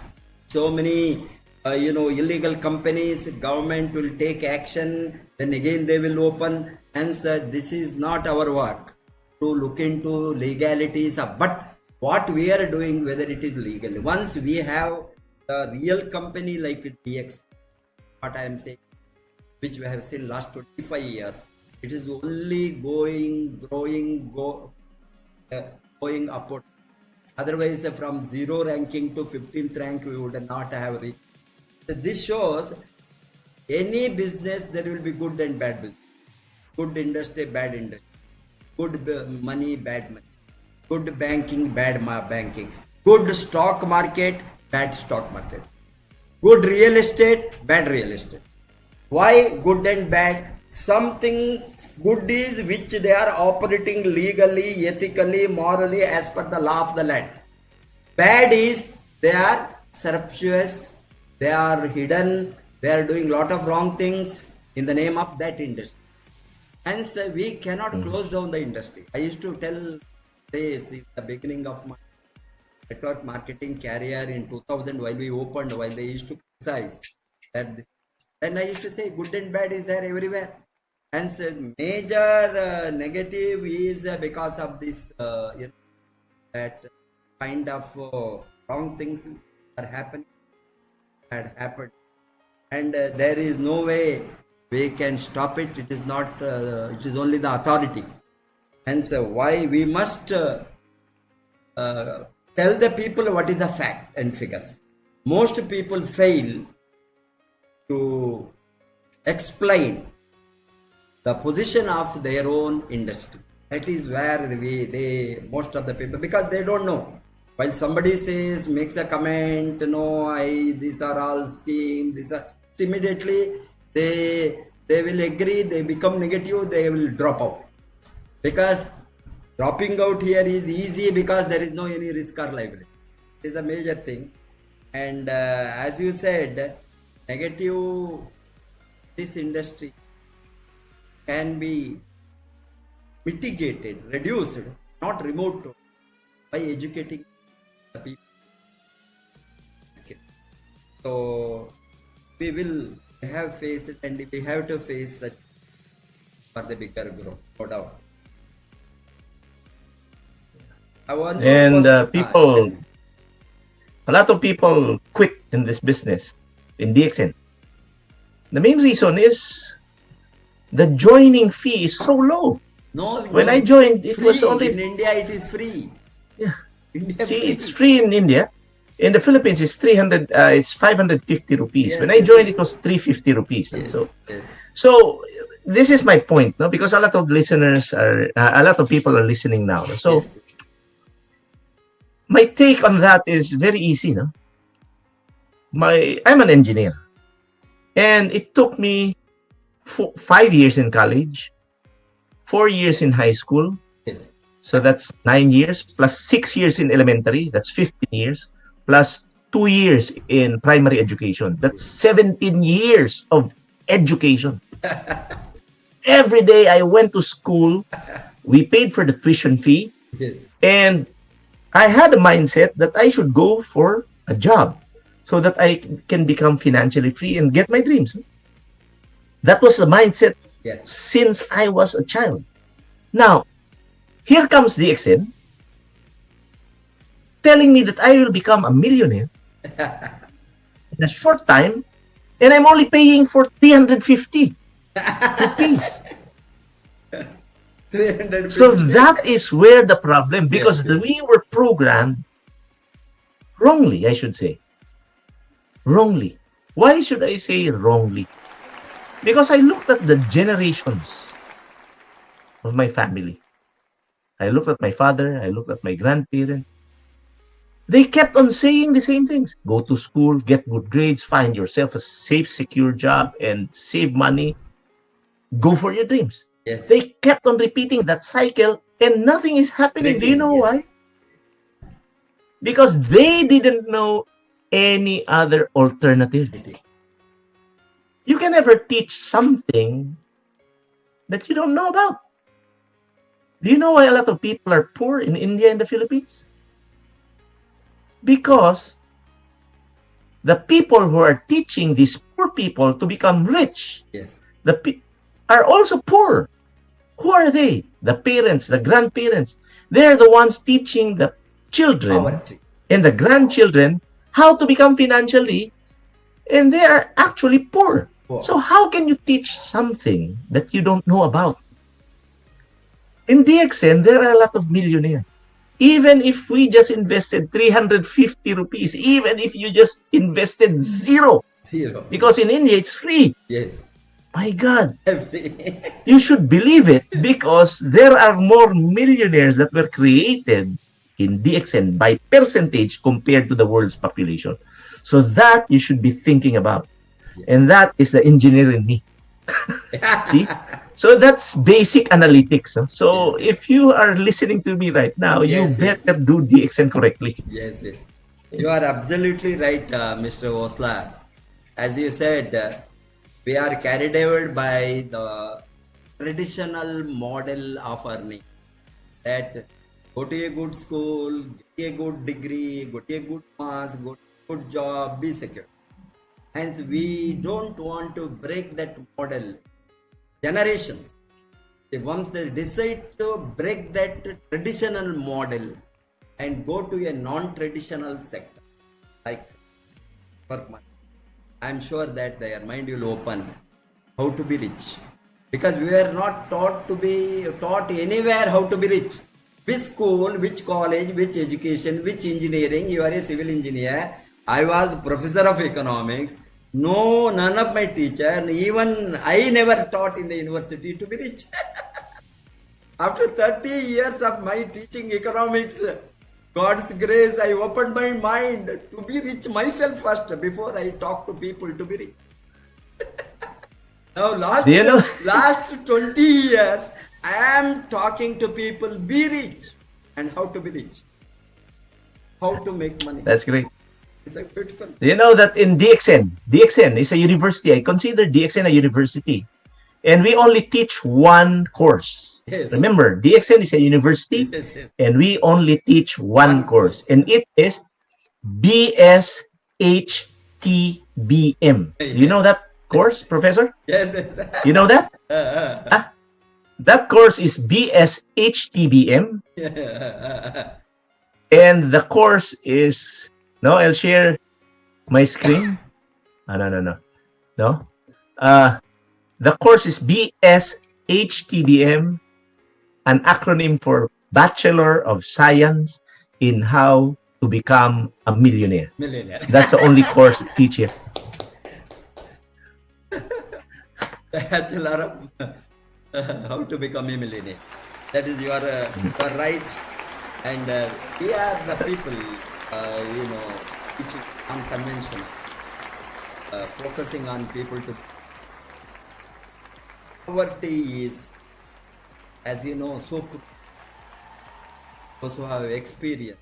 so many illegal companies. Government will take action, then again they will open. Hence, this is not our work to look into legalities of, but what we are doing, whether it is legal. Once we have a real company like DXN, what I am saying, which we have seen last 25 years, it is only growing upward. Otherwise, from 0 ranking to 15th rank, we would not have reached. So this shows any business there will be good and bad business, good industry, bad industry, good money, bad money, good banking, bad banking, good stock market, bad stock market, good real estate, bad real estate. Why good and bad? Something good is which they are operating legally, ethically, morally as per the law of the land. Bad is they are surreptitious, they are hidden, they are doing lot of wrong things in the name of that industry. Hence, we cannot close down the industry. I used to tell this in the beginning of my network marketing career in 2000, while we opened, while they used to criticize that this. And I used to say good and bad is there everywhere. Hence, major negative is because of this, that kind of wrong things are happening, had happened. And there is no way we can stop it. It is not, it is only the authority. Hence, why we must tell the people what is the fact and figures. Most people fail to explain the position of their own industry. That is where most of the people, because they don't know. While somebody says, makes a comment, these are all schemes, these are, immediately they will agree, they become negative, they will drop out. Because dropping out here is easy because there is no any risk or liability. It is a major thing. And as you said, negative, this industry, can be mitigated, reduced, not removed by educating the people. So we will have faced and we have to face such for the bigger growth, no doubt. I want to And question. a lot of people quit in this business in DXN. The main reason is the joining fee is so low. No, When no, I joined, it free. was only In India it is free. yeah. India See, free. it's free in India. In the Philippines, it's 300. It's 550 rupees. Yes, When I yes. joined, it was 350 rupees. Yes, So, yes. so this is my point, no? Because a lot of listeners are, a lot of people are listening now. So, Yes. my take on that is very easy, no? I'm an engineer, and it took me 5 years in college, 4 years in high school. Yes. So that's 9 years plus 6 years in elementary. That's 15 years plus 2 years in primary education. That's 17 years of education. Every day I went to school. We paid for the tuition fee. Yes. And I had a mindset that I should go for a job so that I can become financially free and get my dreams. That was the mindset Yes. since I was a child. Now, here comes DXN telling me that I will become a millionaire in a short time, and I'm only paying for 350 rupees. 350. So that is where the problem, because Yes, yes. we were programmed wrongly, I should say. Wrongly. Why should I say wrongly? Because I looked at the generations of my family. I looked at my father, I looked at my grandparents. They kept on saying the same things. Go to school, get good grades, find yourself a safe, secure job, and save money. Go for your dreams. Yes. They kept on repeating that cycle, and nothing is happening. Do you know Yes. why? Because they didn't know any other alternative. You can never teach something that you don't know about. Do you know why a lot of people are poor in India and the Philippines? Because the people who are teaching these poor people to become rich, Yes. are also poor. Who are they? The parents, the grandparents. They're the ones teaching the children Poverty. and the grandchildren how to become financially, and they are actually poor. Poor. So how can you teach something that you don't know about? In DXN, there are a lot of millionaires. Even if we just invested 350 rupees, even if you just invested zero, Zero. because in India it's free. Yes. My God, Every. you should believe it, because there are more millionaires that were created in DXN by percentage compared to the world's population. So that you should be thinking about. And that is the engineer in me. See? So that's basic analytics. Huh? So Yes. if you are listening to me right now, Yes, you yes. better do DXN correctly. Yes, yes. You are absolutely right, Mr. Osla. As you said, we are carried away by the traditional model of earning. That go to a good school, get a good degree, go to a good marks, go to a good job, be secure. Hence, we don't want to break that model. Generations, once they decide to break that traditional model and go to a non-traditional sector, like work money, I'm sure that their mind will open how to be rich. Because we were not taught anywhere how to be rich. Which school, which college, which education, which engineering, you are a civil engineer. I was professor of economics. No, none of my teacher, even I never taught in the university to be rich. After 30 years of my teaching economics, God's grace, I opened my mind to be rich myself first before I talk to people to be rich. Now, Do you know? last 20 years, I am talking to people, be rich and how to be rich. How to make money. That's great. It's like beautiful. Do you know that in DXN is a university. I consider DXN a university. And we only teach one course. Yes. Remember, DXN is a university, Yes, yes. and we only teach one course. And it is BSHTBM. Do you know that course, Professor? Yes, yes. You know that? That course is BSHTBM. And the course is, no, I'll share my screen. No. The course is BSHTBM, an acronym for Bachelor of Science in How to Become a Millionaire. Millionaire. That's the only course we teach here. Bachelor of how to become a millionaire. That is, you are right. And we are the people, teaching unconventional, focusing on people to. Poverty is, as you know, so those who have experience,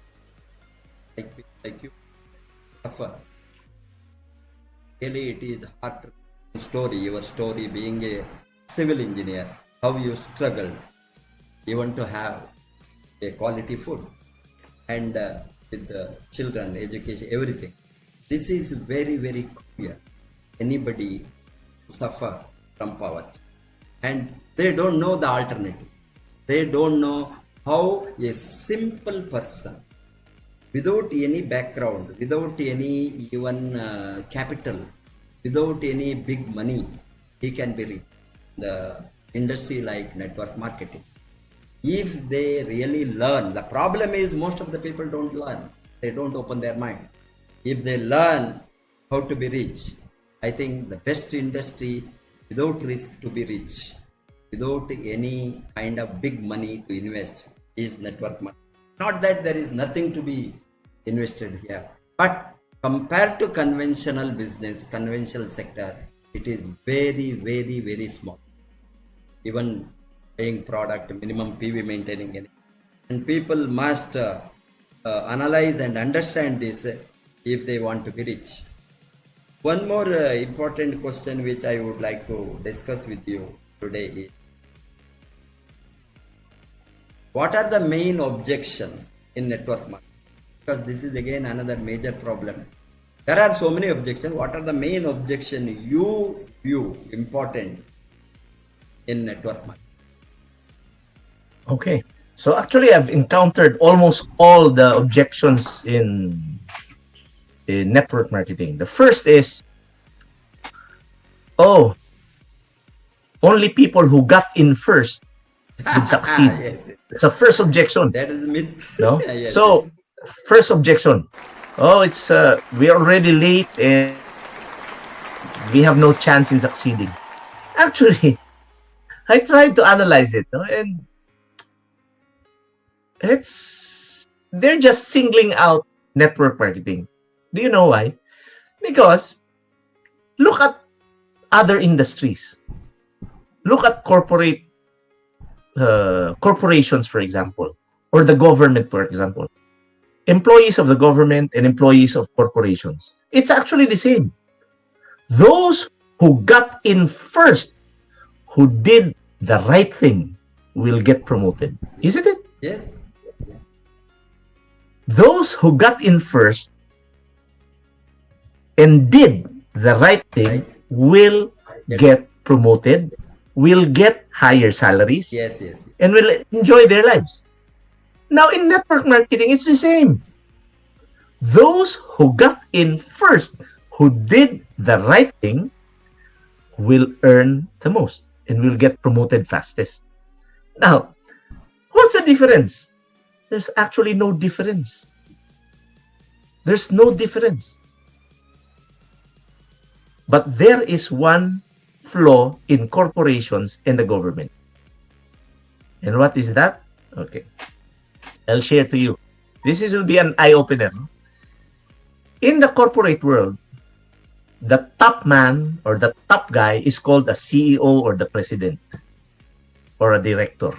like you, suffer. Really, it is hard story. Your story, being a civil engineer, how you struggled, even to have a quality food, and with the children, education, everything. This is very, very clear. Anybody suffer from poverty, and they don't know the alternative. They don't know how a simple person, without any background, without any even capital, without any big money, he can be rich. The industry like network marketing, if they really learn, the problem is most of the people don't learn. They don't open their mind. If they learn how to be rich, I think the best industry without risk to be rich, without any kind of big money to invest, is network marketing. Not that there is nothing to be invested here, but compared to conventional business, conventional sector, it is very, very, very small. Even paying product, minimum PV maintaining any. And people must analyze and understand this if they want to be rich. One more important question which I would like to discuss with you today is, what are the main objections in network marketing? Because this is again another major problem. There are so many objections. What are the main objections you view important in network marketing? Okay. So actually, I've encountered almost all the objections in network marketing. The first is, only people who got in first would succeed. Yes. It's a first objection. That is a myth. No? Yes. So, first objection. It's we're already late and we have no chance in succeeding. Actually, I tried to analyze it, and they're just singling out network marketing. Do you know why? Because look at other industries. Look at corporations, for example, or the government, for example. Employees of the government and employees of corporations. It's actually the same. Those who got in first, who did the right thing, will get promoted. Isn't it? Yes. Those who got in first and did the right thing will get promoted, will get higher salaries, Yes. and will enjoy their lives. Now, in network marketing, it's the same. Those who got in first, who did the right thing, will earn the most and will get promoted fastest. Now, what's the difference? There's actually no difference. There's no difference. But there is one flaw in corporations and the government. And what is that? Okay. I'll share to you. This will be an eye-opener. In the corporate world, the top man or the top guy is called a CEO or the president or a director.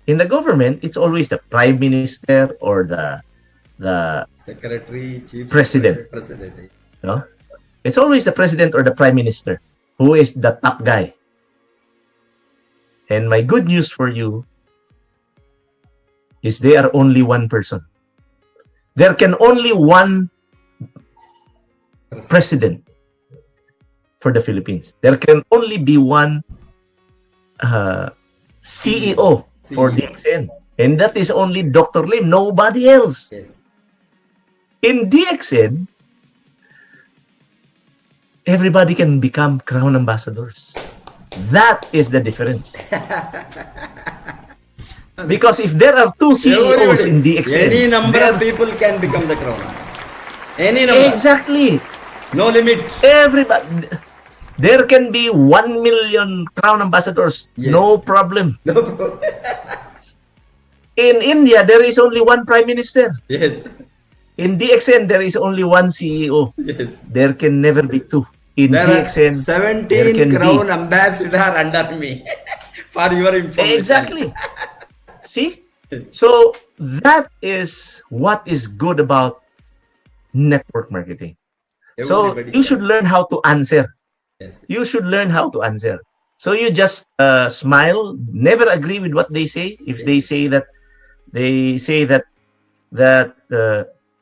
In the government, it's always the prime minister or the Secretary, chief president. president. No? It's always the president or the prime minister. who is the top guy. And my good news for you is they are only one person. There can only one president for the Philippines. There can only be one CEO for DXN. And that is only Dr. Lim, nobody else. Yes. In DXN, everybody can become crown ambassadors. That is the difference. Because if there are two CEOs in DXN, any number of people can become the crown. Any number. Exactly. No limit. Everybody. There can be 1 million crown ambassadors. Yes. No problem. No problem. In India, there is only one prime minister. Yes. In DXN, there is only one CEO. Yes. There can never be two. In There DXN, are there 17 can crown be. ambassador under me. For your information. Exactly. See? So that is what is good about network marketing. So Everybody you can. should learn how to answer. Yes. You should learn how to answer. So you just smile, never agree with what they say. If they say that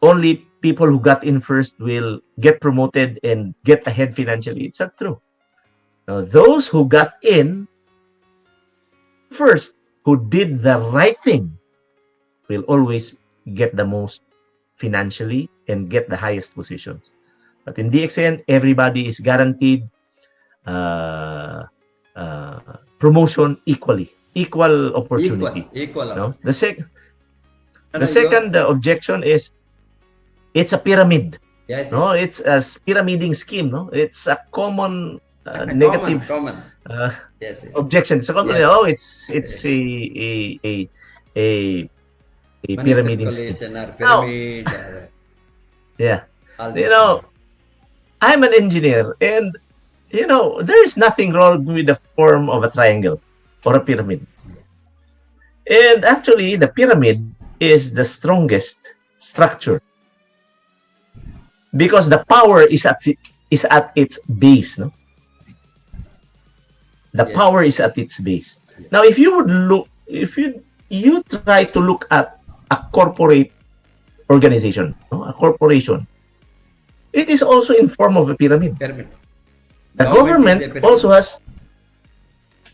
only people who got in first will get promoted and get ahead financially, it's not true. Now, those who got in first, who did the right thing, will always get the most financially and get the highest positions. But in DXN, everybody is guaranteed promotion equally, equal opportunity. Equal. No? The second objection is it's a pyramid. Yes. No, it's a pyramiding scheme. No, it's a common negative Common. Yes. objection. So Yes. oh, it's a Money pyramiding scheme. circulation or pyramid. Yeah. All You these know, things. I'm an engineer, and there is nothing wrong with the form of a triangle or a pyramid. And actually, the pyramid is the strongest structure because the power is at its base. No, the Yes. power is at its base. Yes. Now, if you try to look at a corporate organization, no, a corporation, it is also in form of a pyramid. Pyramid. The Government is a government pyramid. also has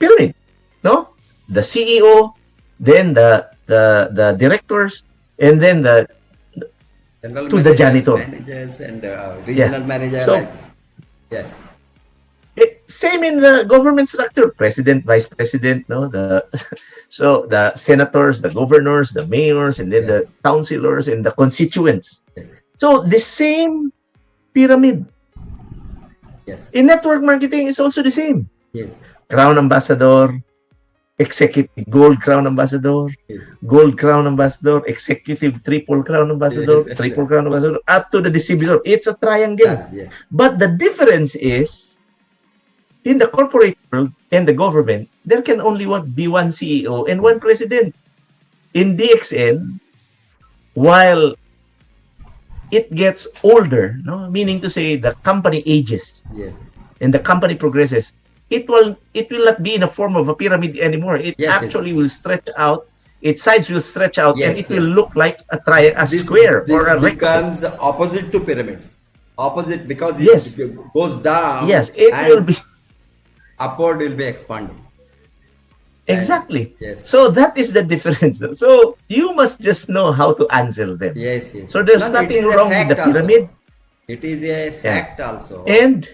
pyramid, no? The CEO, then the directors, and then General to the janitor. managers and regional manager. So- yes. Same in the government structure: president, vice president, no? So the senators, the governors, the mayors, and then the councilors and the constituents. Yes. So the same pyramid Yes. in network marketing is also the same. Yes. Crown ambassador, executive gold crown ambassador, gold crown ambassador, executive triple crown ambassador, Yes. triple crown ambassador, up to the distributor. It's a triangle. Yes. But the difference is, in the corporate world and the government, there can only be one CEO and one president. In DXN, while it gets older, no, meaning to say the company ages Yes. and the company progresses, it will not be in a form of a pyramid anymore. It Yes, actually yes. will stretch out. Its sides will stretch out, and Yes, it will yes. look like a square or a This rectangle. becomes opposite to pyramids. Opposite because Yes. it goes down. Yes, it and will be upward will be expanding. exactly. Yes. So that is the difference. So you must just know how to answer them. Yes. Yes. So there's No, it nothing is a wrong with the fact also. pyramid. It is a fact also. And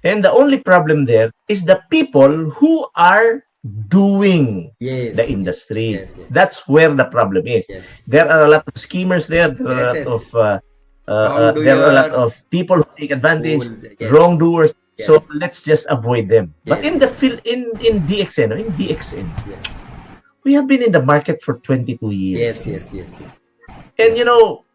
the only problem there is the people who are doing Yes. the industry. Yes, yes. That's where the problem is. Yes. There are a lot of schemers there. There are Yes, a lot there are a lot of people who take advantage, Yes. wrongdoers. Yes. So let's just avoid them. But Yes. in DXN, Yes. we have been in the market for 22 years. Yes. And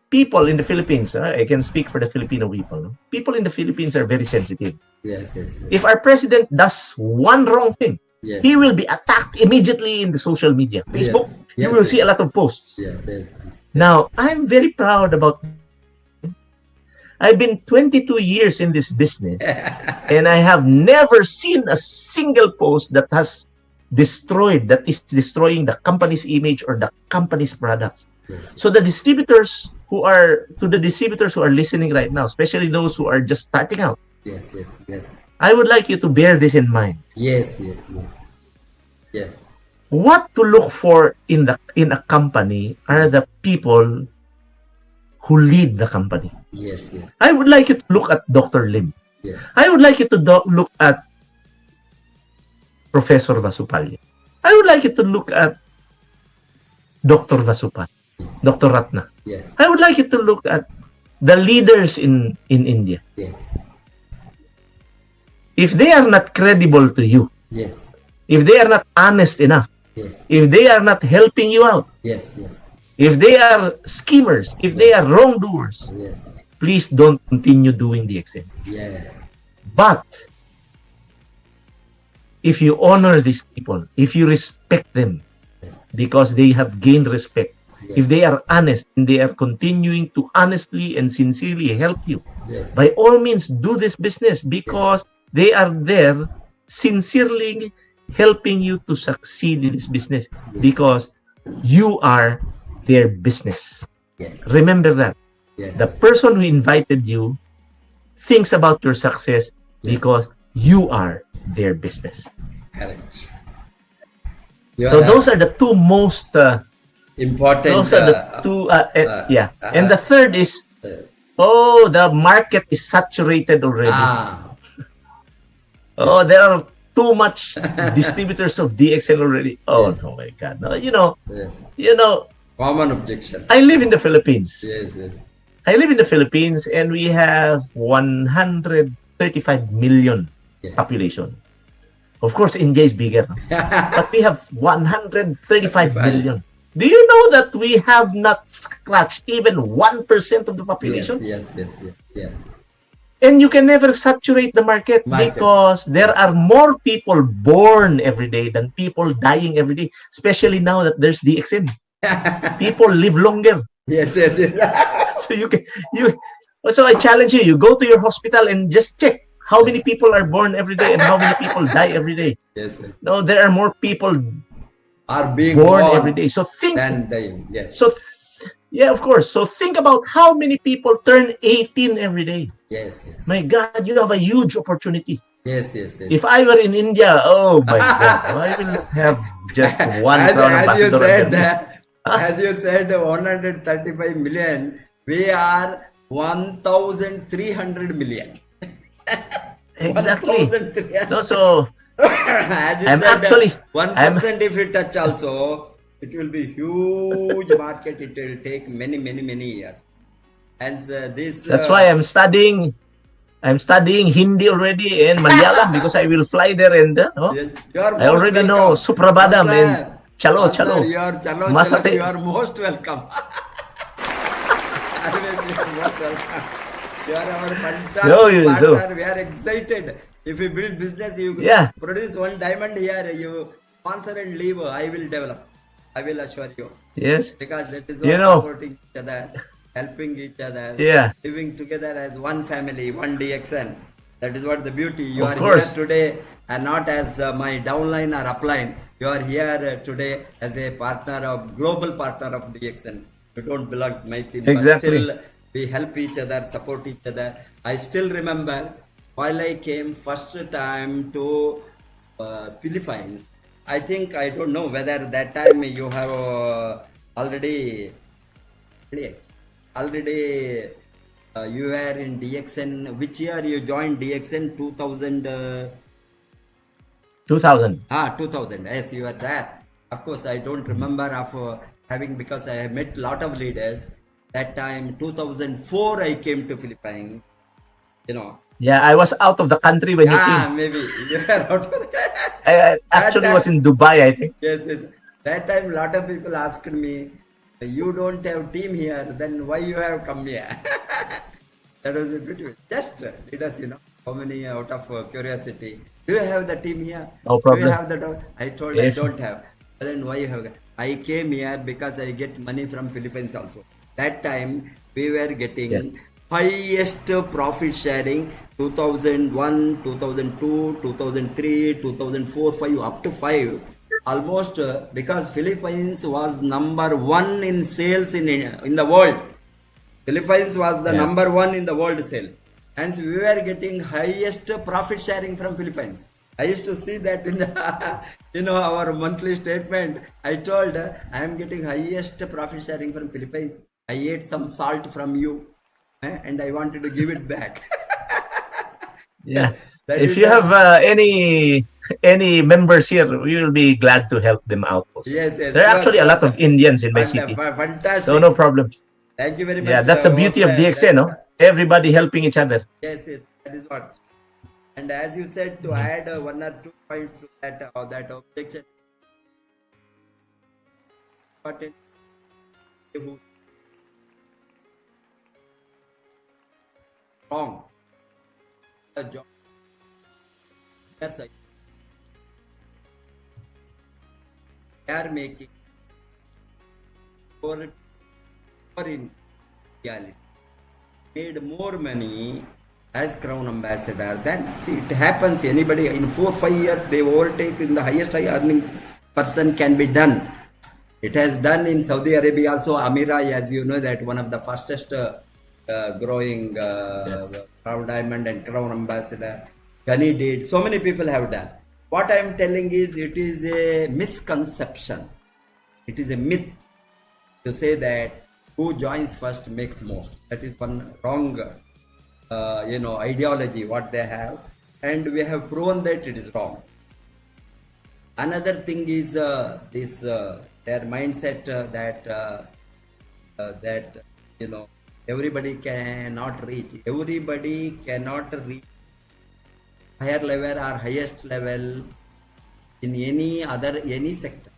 people in the Philippines, I can speak for the Filipino people. No? People in the Philippines are very sensitive. Yes. If our president does one wrong thing, Yes. he will be attacked immediately in the social media. Facebook, you will see a lot of posts. Yes. Now, I'm very proud about I've been 22 years in this business, and I have never seen a single post that is destroying the company's image or the company's products. Yes. So the distributors who are listening right now, especially those who are just starting out, Yes. Yes. Yes. I would like you to bear this in mind. Yes. Yes. Yes. Yes. What to look for in a company are the people who lead the company. Yes. Yes. I would like you to look at Dr. Lim. Yes. I would like you to look at Professor Vasupalaiah. I would like you to look at Dr. Vasupalaiah, Yes. Dr. Ratna. Yes. I would like you to look at the leaders in India. Yes. If they are not credible to you, Yes. if they are not honest enough, Yes. if they are not helping you out, Yes. Yes. if they are schemers, if they are wrongdoers, Yes. please don't continue doing DXN. Yeah. But if you honor these people, if you respect them, Yes. because they have gained respect, Yes. if they are honest and they are continuing to honestly and sincerely help you, Yes. by all means do this business, because they are there sincerely helping you to succeed in this business, because you are their business. Yes. Remember that. Yes. The person who invited you thinks about your success because you are their business. Correct. So those are the two most important. those are the two and the third is the market is saturated already. There are too much distributors of DXN already. No, my God, no. Yes. Common objection. I live in the Philippines. Yes. Yes. I live in the Philippines, and we have 135 million Yes. population. Of course, India is bigger, but we have 135 million. Do you know that we have not scratched even 1% of the population? Yes. Yes. And you can never saturate the market because there are more people born every day than people dying every day, especially now that there's DXN. People live longer. Yes. So I challenge you, you go to your hospital and just check how many people are born every day and how many people die every day. Yes. No, there are more people Are being born every day. So think. than dying. Yes. Of course. So think about how many people turn 18 every day. Yes. My God, you have a huge opportunity. Yes. If I were in India, oh my God, I will not have just one crown ambassador. As you said, 135 million, we are 1,300 million. Exactly. 1,300. No, so as you I'm said, actually 1% if it touch also, it will be huge market. It will take many years. And this. That's why I'm studying Hindi already and Malayalam because I will fly there and Yes, you are I already know Suprabhadam and Chalo. You are chalo. You are most welcome. Always you are most welcome. You are our fantastic partner. We are excited. If you build business, you produce one diamond here, you sponsor and leave, I will develop. I will assure you. Yes. Because that is all supporting each other, helping each other, living together as one family, one DXN. That is what the beauty. You are here today and not as my downline or upline. You are here today as a global partner of DXN. You don't belong to my team, but still we help each other, support each other. I still remember while I came first time to Philippines. I think, I don't know whether that time you have already you were in DXN. Which year you joined DXN? 2000. 2000. 2000. Yes, you were there. Of course, I don't remember of having, because I have met lot of leaders. That time, 2004, I came to Philippines. Yeah, I was out of the country when you came. Maybe you were out of the country. I actually was in Dubai, I think. Yes. That time, lot of people asked me, "You don't have team here, then why you have come here?" That was a bit. Just let us, how many out of curiosity. Do you have the team here? No problem. Do you have the? I told I don't have. Then why you have? I came here because I get money from Philippines also. That time we were getting highest profit sharing 2001, 2002, 2003, 2004, 5 up to 5 almost because Philippines was number 1 in sales in the world. Philippines was the Yeah. number 1 in the world sale. Hence we were getting highest profit sharing from Philippines. I used to see that in the our monthly statement. I told I am getting highest profit sharing from Philippines. I ate some salt from you and I wanted to give it back. Yeah. That If is you the have any members here, we will be glad to help them out also. yes, yes, There are sure, actually a sure, lot of sure. Indians in my city, so Fantastic. no problem. Thank you very Yeah, much, that's the beauty of Osman. DXN, no? Everybody helping each other. Yes, yes, that is what. And as you said, to Mhm. add 1 or 2 points to that objection, important who wrong a job. Yes, they are making more in reality. Made more money as crown ambassador than see it happens anybody in 4 5 years they overtake in the highest high earning person can be done. It has done in Saudi Arabia also. Amira, as you know, that one of the fastest growing Yeah. crown diamond and crown ambassador. Ghani did. So many people have done. What I am telling is it is a misconception. It is a myth to say that who joins first makes most. That is one wrong, ideology what they have, and we have proven that it is wrong. Another thing is this their mindset that everybody cannot reach. Everybody cannot reach higher level or highest level in any sector.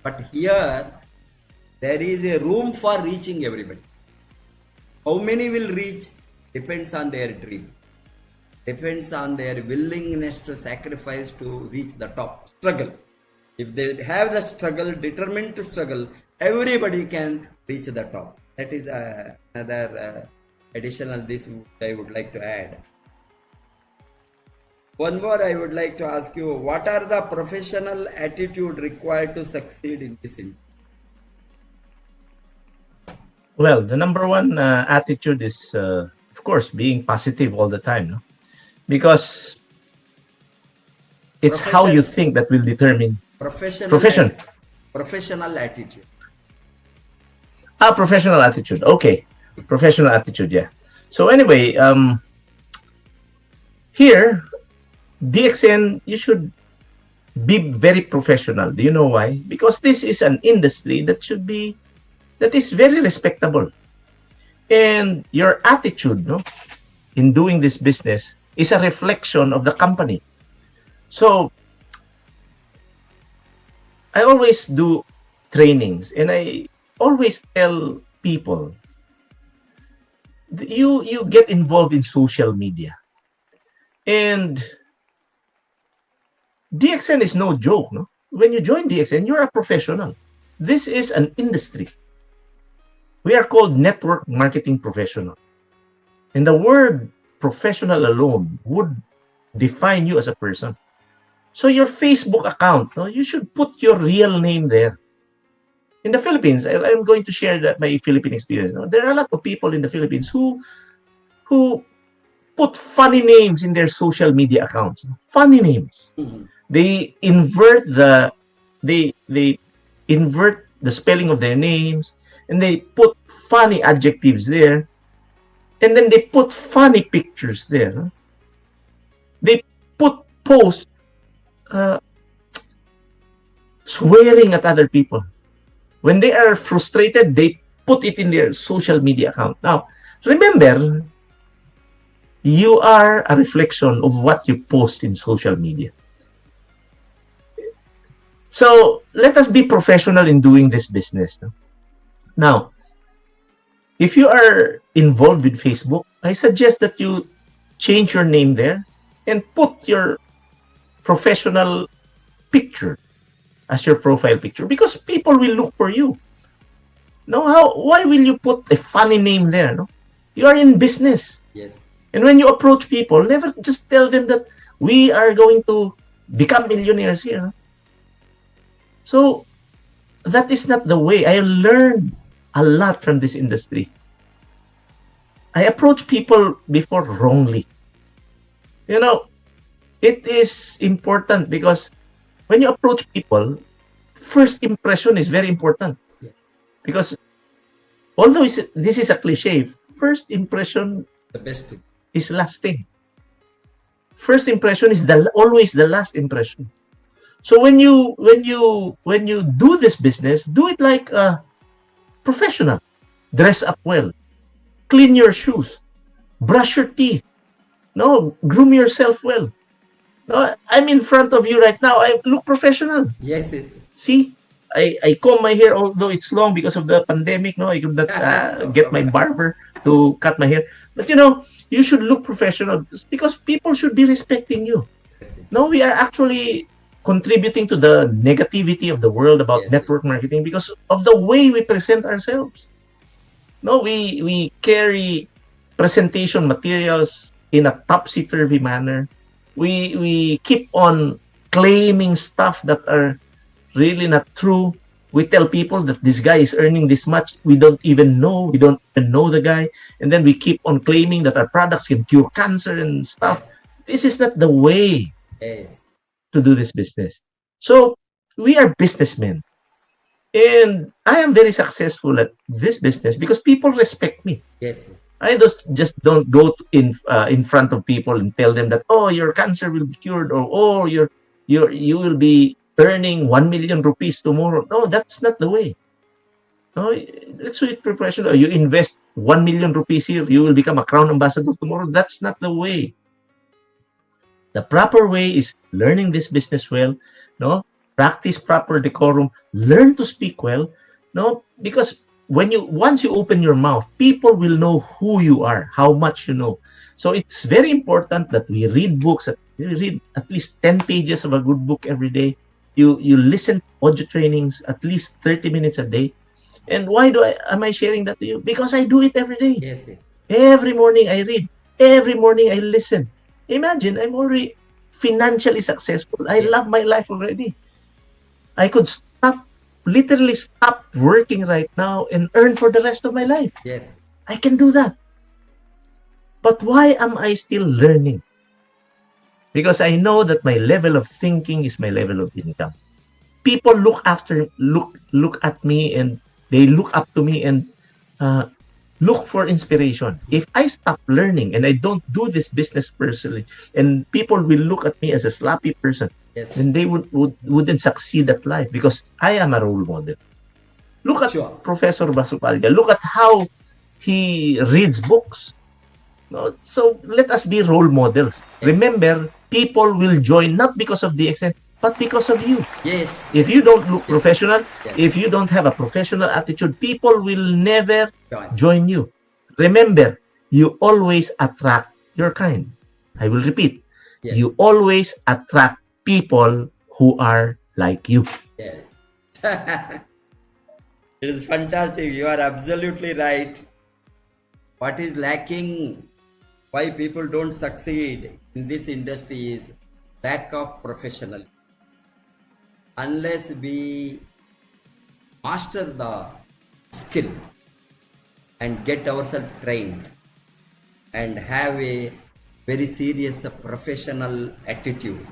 But here there is a room for reaching everybody. How many will reach depends on their dream, depends on their willingness to sacrifice to reach the top. Struggle. If they have the struggle, determined to struggle, everybody can reach the top. That is another additional this I would like to add. One more I would like to ask you, what are the professional attitude required to succeed in this industry? Well, the number one attitude is, of course, being positive all the time, no? Because it's how you think that will determine profession. Professional attitude. Professional attitude. Okay, professional attitude. Yeah. So anyway, here, DXN, you should be very professional. Do you know why? Because this is an industry that is very respectable, and your attitude, no, in doing this business is a reflection of the company. So I always do trainings, and I always tell people, you get involved in social media, and DXN is no joke, no? When you join DXN, you're a professional. This is an industry. We are called network marketing professional. And the word professional alone would define you as a person. So your Facebook account, no, you should put your real name there. In the Philippines, I'm going to share my Philippine experience. No? There are a lot of people in the Philippines who put funny names in their social media accounts. Funny names. Mhm. They invert they invert the spelling of their names, and they put funny adjectives there, and then they put funny pictures there. No? They put posts swearing at other people. When they are frustrated, they put it in their social media account. Now, remember, you are a reflection of what you post in social media. So let us be professional in doing this business. No? Now, if you are involved with Facebook, I suggest that you change your name there and put your professional picture as your profile picture, because people will look for you. No, why will you put a funny name there? No, You are in business. Yes. And when you approach people, never just tell them that we are going to become millionaires here. So that is not the way. I learned a lot from this industry. I approach people before wrongly. You know, it is important because when you approach people, first impression is very important. Yeah. Because although this is a cliche, first impression The best thing. is lasting. First impression is always the last impression. So when you do this business, do it like a professional. Dress up well, clean your shoes, brush your teeth, no, groom yourself well. No, I'm in front of you right now. I look professional. Yes, yes. See, I comb my hair, although it's long because of the pandemic. No, I could not No get my problem. barber to cut my hair. But you should look professional because people should be respecting you. Yes, yes. No, we are actually contributing to the negativity of the world about Yes. network marketing because of the way we present ourselves. No, we carry presentation materials in a topsy-turvy manner. We keep on claiming stuff that are really not true. We tell people that this guy is earning this much. We don't even know. We don't even know the guy. And then we keep on claiming that our products can cure cancer and stuff. This is not the way Yes. to do this business. So we are businessmen. And I am very successful at this business because people respect me. Yes, yes. I just don't go in front of people and tell them that, oh, your cancer will be cured, or oh, you will be earning 1 million rupees tomorrow. No, that's not the way. No, let's do it professional. You invest 1 million rupees here, you will become a crown ambassador tomorrow. That's not the way. The proper way is learning this business well, no, practice proper decorum, learn to speak well, no, because once you open your mouth, people will know who you are, how much you know. So it's very important that we read books. We read at least 10 pages of a good book every day. You listen to audio trainings at least 30 minutes a day. And why am I sharing that to you? Because I do it every day. Yes, yes. Every morning I read. Every morning I listen. Imagine, I'm already financially successful. I love my life already. I could literally stop working right now and earn for the rest of my life. Yes. I can do that. But why am I still learning? Because I know that my level of thinking is my level of income. People look at me, and they look up to me and look for inspiration. If I stop learning and I don't do this business personally, and people will look at me as a sloppy person, Yes. then they wouldn't succeed at life because I am a role model. Look at Sure. Professor Vasupalaiah. Look at how he reads books. No? So let us be role models. Yes. Remember, people will join not because of DXN, but because of you. Yes. If you don't look professional, Yes. if you don't have a professional attitude, people will never Join. join you. Remember, you always attract your kind. I will repeat. Yes. You always attract people who are like you. Yes. It is fantastic. You are absolutely right. What is lacking, why people don't succeed in this industry is lack of professional. Unless we master the skill and get ourselves trained and have a very serious professional attitude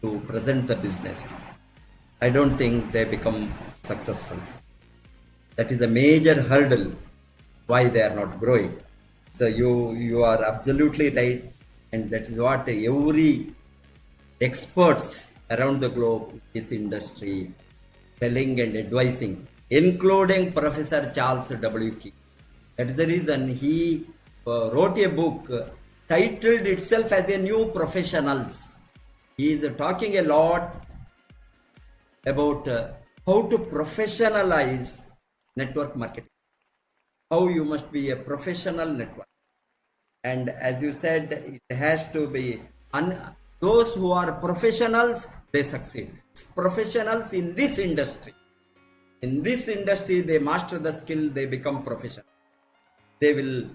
to present the business, I don't think they become successful. That is a major hurdle why they are not growing. So you are absolutely right, and that is what every experts around the globe in this industry telling and advising, including Professor Charles W. Key. That is the reason he wrote a book titled itself as a New Professionals. He is talking a lot about how to professionalize network marketing, how you must be a professional network. And as you said, it has to be those who are professionals, they succeed. Professionals in this industry, they master the skill, they become professional. They will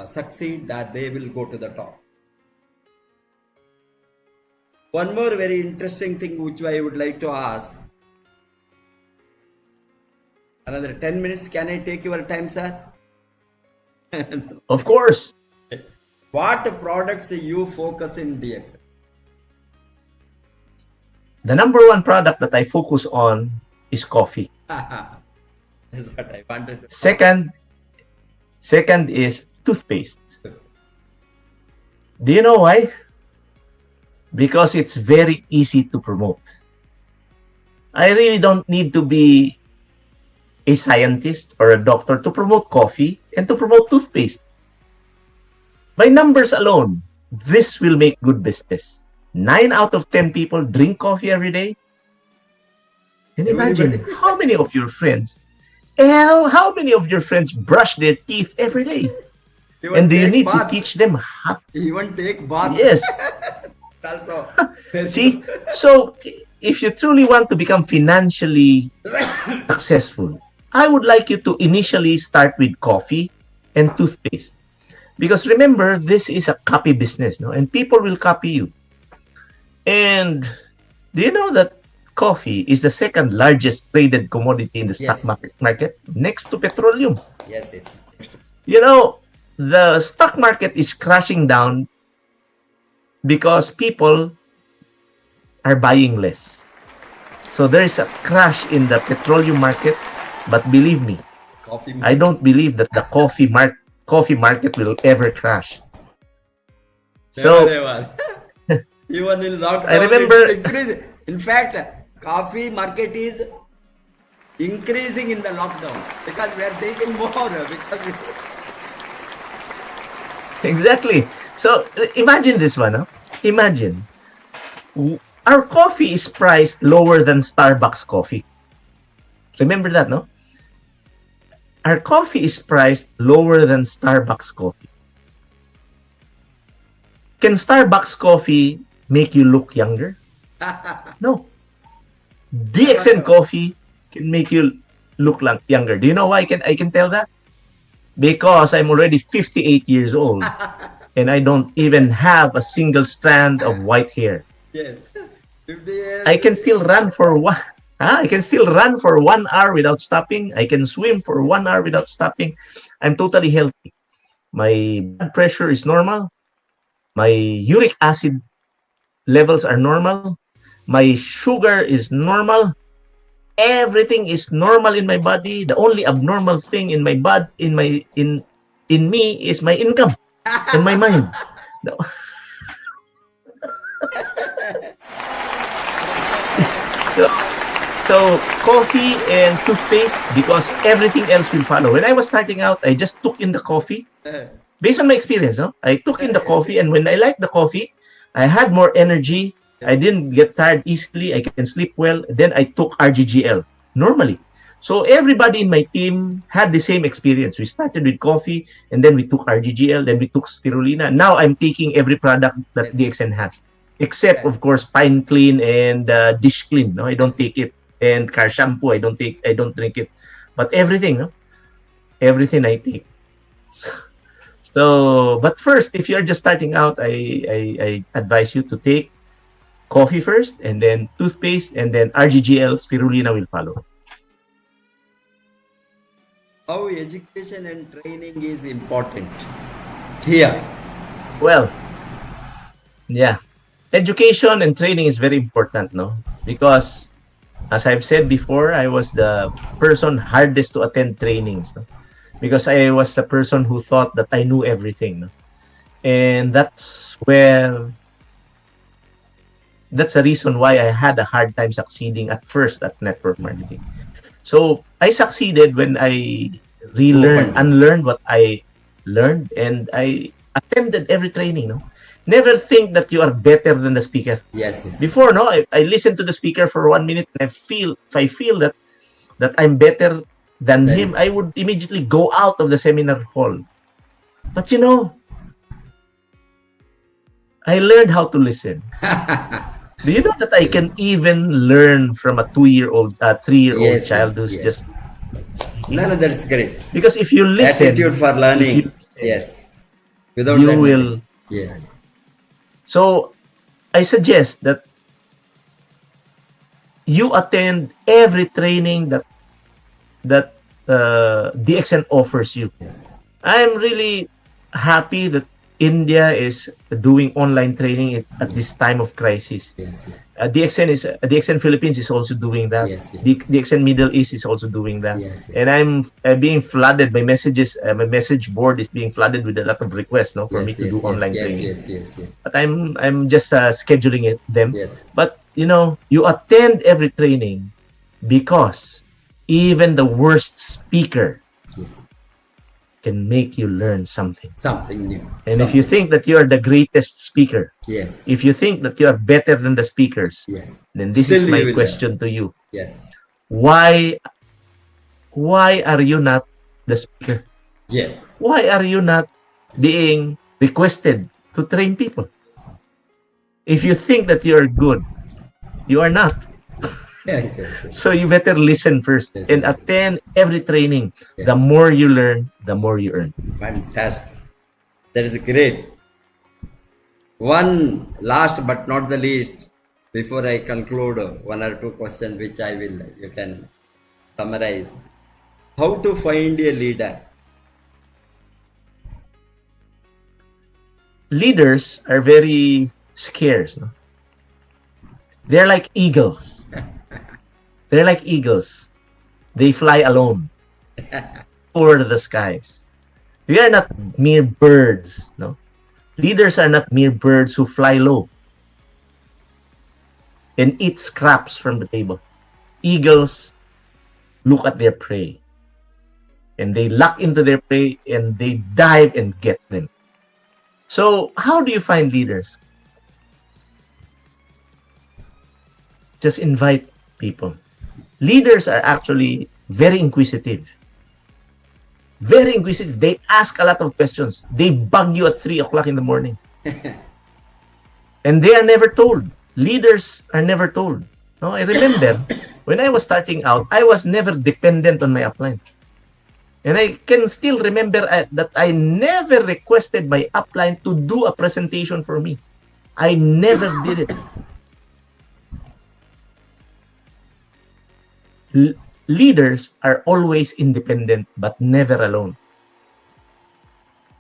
succeed, that they will go to the top. One more very interesting thing which I would like to ask. Another 10 minutes. Can I take your time, sir? Of course. What products you focus in DXN? The number one product that I focus on is coffee. That's what I wanted. Second is toothpaste. Do you know why? Because it's very easy to promote. I really don't need to be a scientist or a doctor to promote coffee and to promote toothpaste. By numbers alone, this will make good business. 9 out of 10 people drink coffee every day. And imagine how many of your friends brush their teeth every day? And do you need to teach them how? Even take bath. Yes. Also. See, so if you truly want to become financially successful, I would like you to initially start with coffee and toothpaste. Because remember, this is a copy business, no? And people will copy you. And do you know that coffee is the second largest traded commodity in the stock market, next to petroleum? Yes. You know, the stock market is crashing down because people are buying less. So there is a crash in the petroleum market, but believe me, I don't believe that the coffee market will ever crash. So even in lockdown, I remember. In fact, coffee market is increasing in the lockdown because we are taking more because Exactly. So imagine this one. Huh? Imagine our coffee is priced lower than Starbucks coffee. Remember that, no? Our coffee is priced lower than Starbucks coffee. Can Starbucks coffee make you look younger? No. DXN coffee can make you look younger. Do you know why I can tell that? Because I'm already 58 years old and I don't even have a single strand of white hair. Yes. 50 years. I can still run for one. I can still run for 1 hour without stopping. I can swim for 1 hour without stopping. I'm totally healthy. My blood pressure is normal. My uric acid levels are normal. My sugar is normal. Everything is normal in my body. The only abnormal thing in my body, in me, is my income and my mind. No. So coffee and toothpaste, because everything else will follow. When I was starting out, I just took in the coffee. Based on my experience, no? I took in the coffee, and when I liked the coffee, I had more energy. I didn't get tired easily. I can sleep well. Then I took RGGL normally. So everybody in my team had the same experience. We started with coffee, and then we took RGGL, then we took spirulina. Now I'm taking every product that DXN has, except of course Pine Clean and Dish Clean. No, I don't take it. And car shampoo, I don't drink it. But everything, no? Everything I take. So, but first, if you're just starting out, I advise you to take coffee first, and then toothpaste, and then RGGL, spirulina will follow. How education and training is important here? Well, yeah. Education and training is very important, no? Because, as I've said before, I was the person hardest to attend trainings, no? Because I was the person who thought that I knew everything, no? And that's the reason why I had a hard time succeeding at first at network marketing. So I succeeded when I unlearned what I learned, and I attended every training, no? Never think that you are better than the speaker. Yes. Before, no, I listened to the speaker for 1 minute, and if I feel that I'm better than him, I would immediately go out of the seminar hall. But you know, I learned how to listen. Do you know that I can even learn from a 3-year-old child who's just... No, that's great. Because if you listen... Attitude for learning. Yes. Without you that, will. nothing. Yes. So I suggest that you attend every training that DXN offers you. Yes. I'm really happy that India is doing online training at this time of crisis. Yes. Yes. DXN Philippines is also doing that. Yes. Yes. DXN Middle East is also doing that. Yes. Yes. And I'm being flooded by messages. My message board is being flooded with a lot of requests, no, for me Yes. to do Yes. Yes. online Yes. training. Yes. Yes. Yes. But I'm just scheduling them. Yes. But you attend every training because even the worst speaker Yes. can make you learn something. Something new. And if you think that you are the greatest speaker, Yes. if you think that you are better than the speakers, Yes. then this Still is you my will question to you. Yes. Why are you not the speaker? Yes. Why are you not being requested to train people? If you think that you are good, you are not. Yes. Yes. Yes. So you better listen first Yes. and attend every training. Yes. The more you learn, the more you earn. Fantastic. That is great. One last but not the least, before I conclude, one or two questions which you can summarize. How to find a leader? Leaders are very scarce. No? They're like eagles. They're like eagles. They fly alone over the skies. We are not mere birds. No, leaders are not mere birds who fly low and eat scraps from the table. Eagles look at their prey and they lock into their prey and they dive and get them. So how do you find leaders? Just invite people. Leaders are actually very inquisitive. Very inquisitive. They ask a lot of questions. They bug you at 3 o'clock in the morning. And they are never told. Leaders are never told. No, I remember when I was starting out, I was never dependent on my upline. And I can still remember that I never requested my upline to do a presentation for me. I never did it. Leaders are always independent but never alone.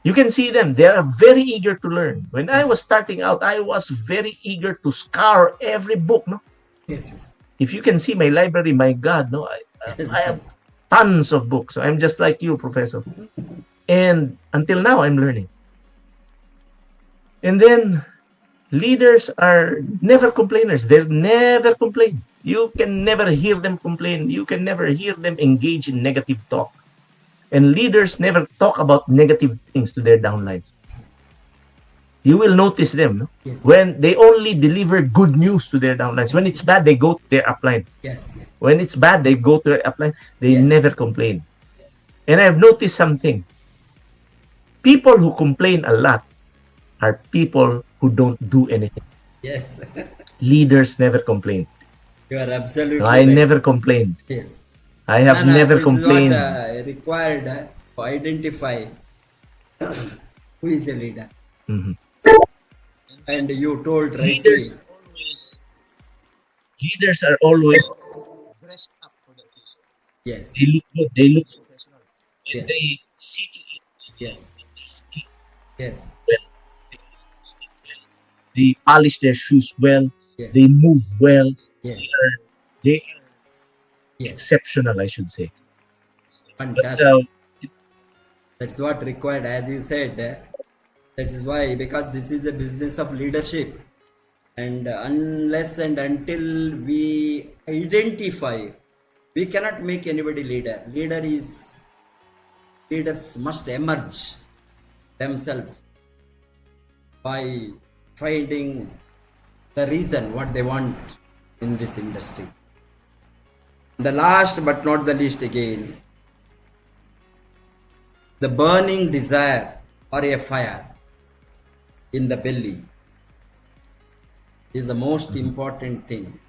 You can see them. They are very eager to learn. When I was starting out, I was very eager to scour every book. No? Yes. Yes. If you can see my library, my God, no, I have tons of books. So I'm just like you, Professor. And until now, I'm learning. And then leaders are never complainers. They never complain. You can never hear them complain. You can never hear them engage in negative talk. And leaders never talk about negative things to their downlines. You will notice them no? Yes. When they only deliver good news to their downlines. When it's bad, they go to their upline. Yes. Yes. When it's bad, they go to their upline. They Yes. never complain. And I've noticed something. People who complain a lot are people who don't do anything. Yes. Leaders never complain. You are absolutely No, I right. never complained. Yes. I have never this complained. is what required to identify who is a leader. Mhm. And you told rightly. Leaders are always dressed up for the occasion. Yes. they look good. They look Professional. and Yes. they see to it. Yes. They speak Yes. well. They polish their shoes well. Yes. They move well. Yes. They are Yes. exceptional, I should say. But Fantastic. That's what required, as you said. That is why, because this is the business of leadership, and unless and until we identify, we cannot make anybody leader. Leaders must emerge themselves by finding the reason what they want in this industry. The last but not the least, again, the burning desire or a fire in the belly is the most important thing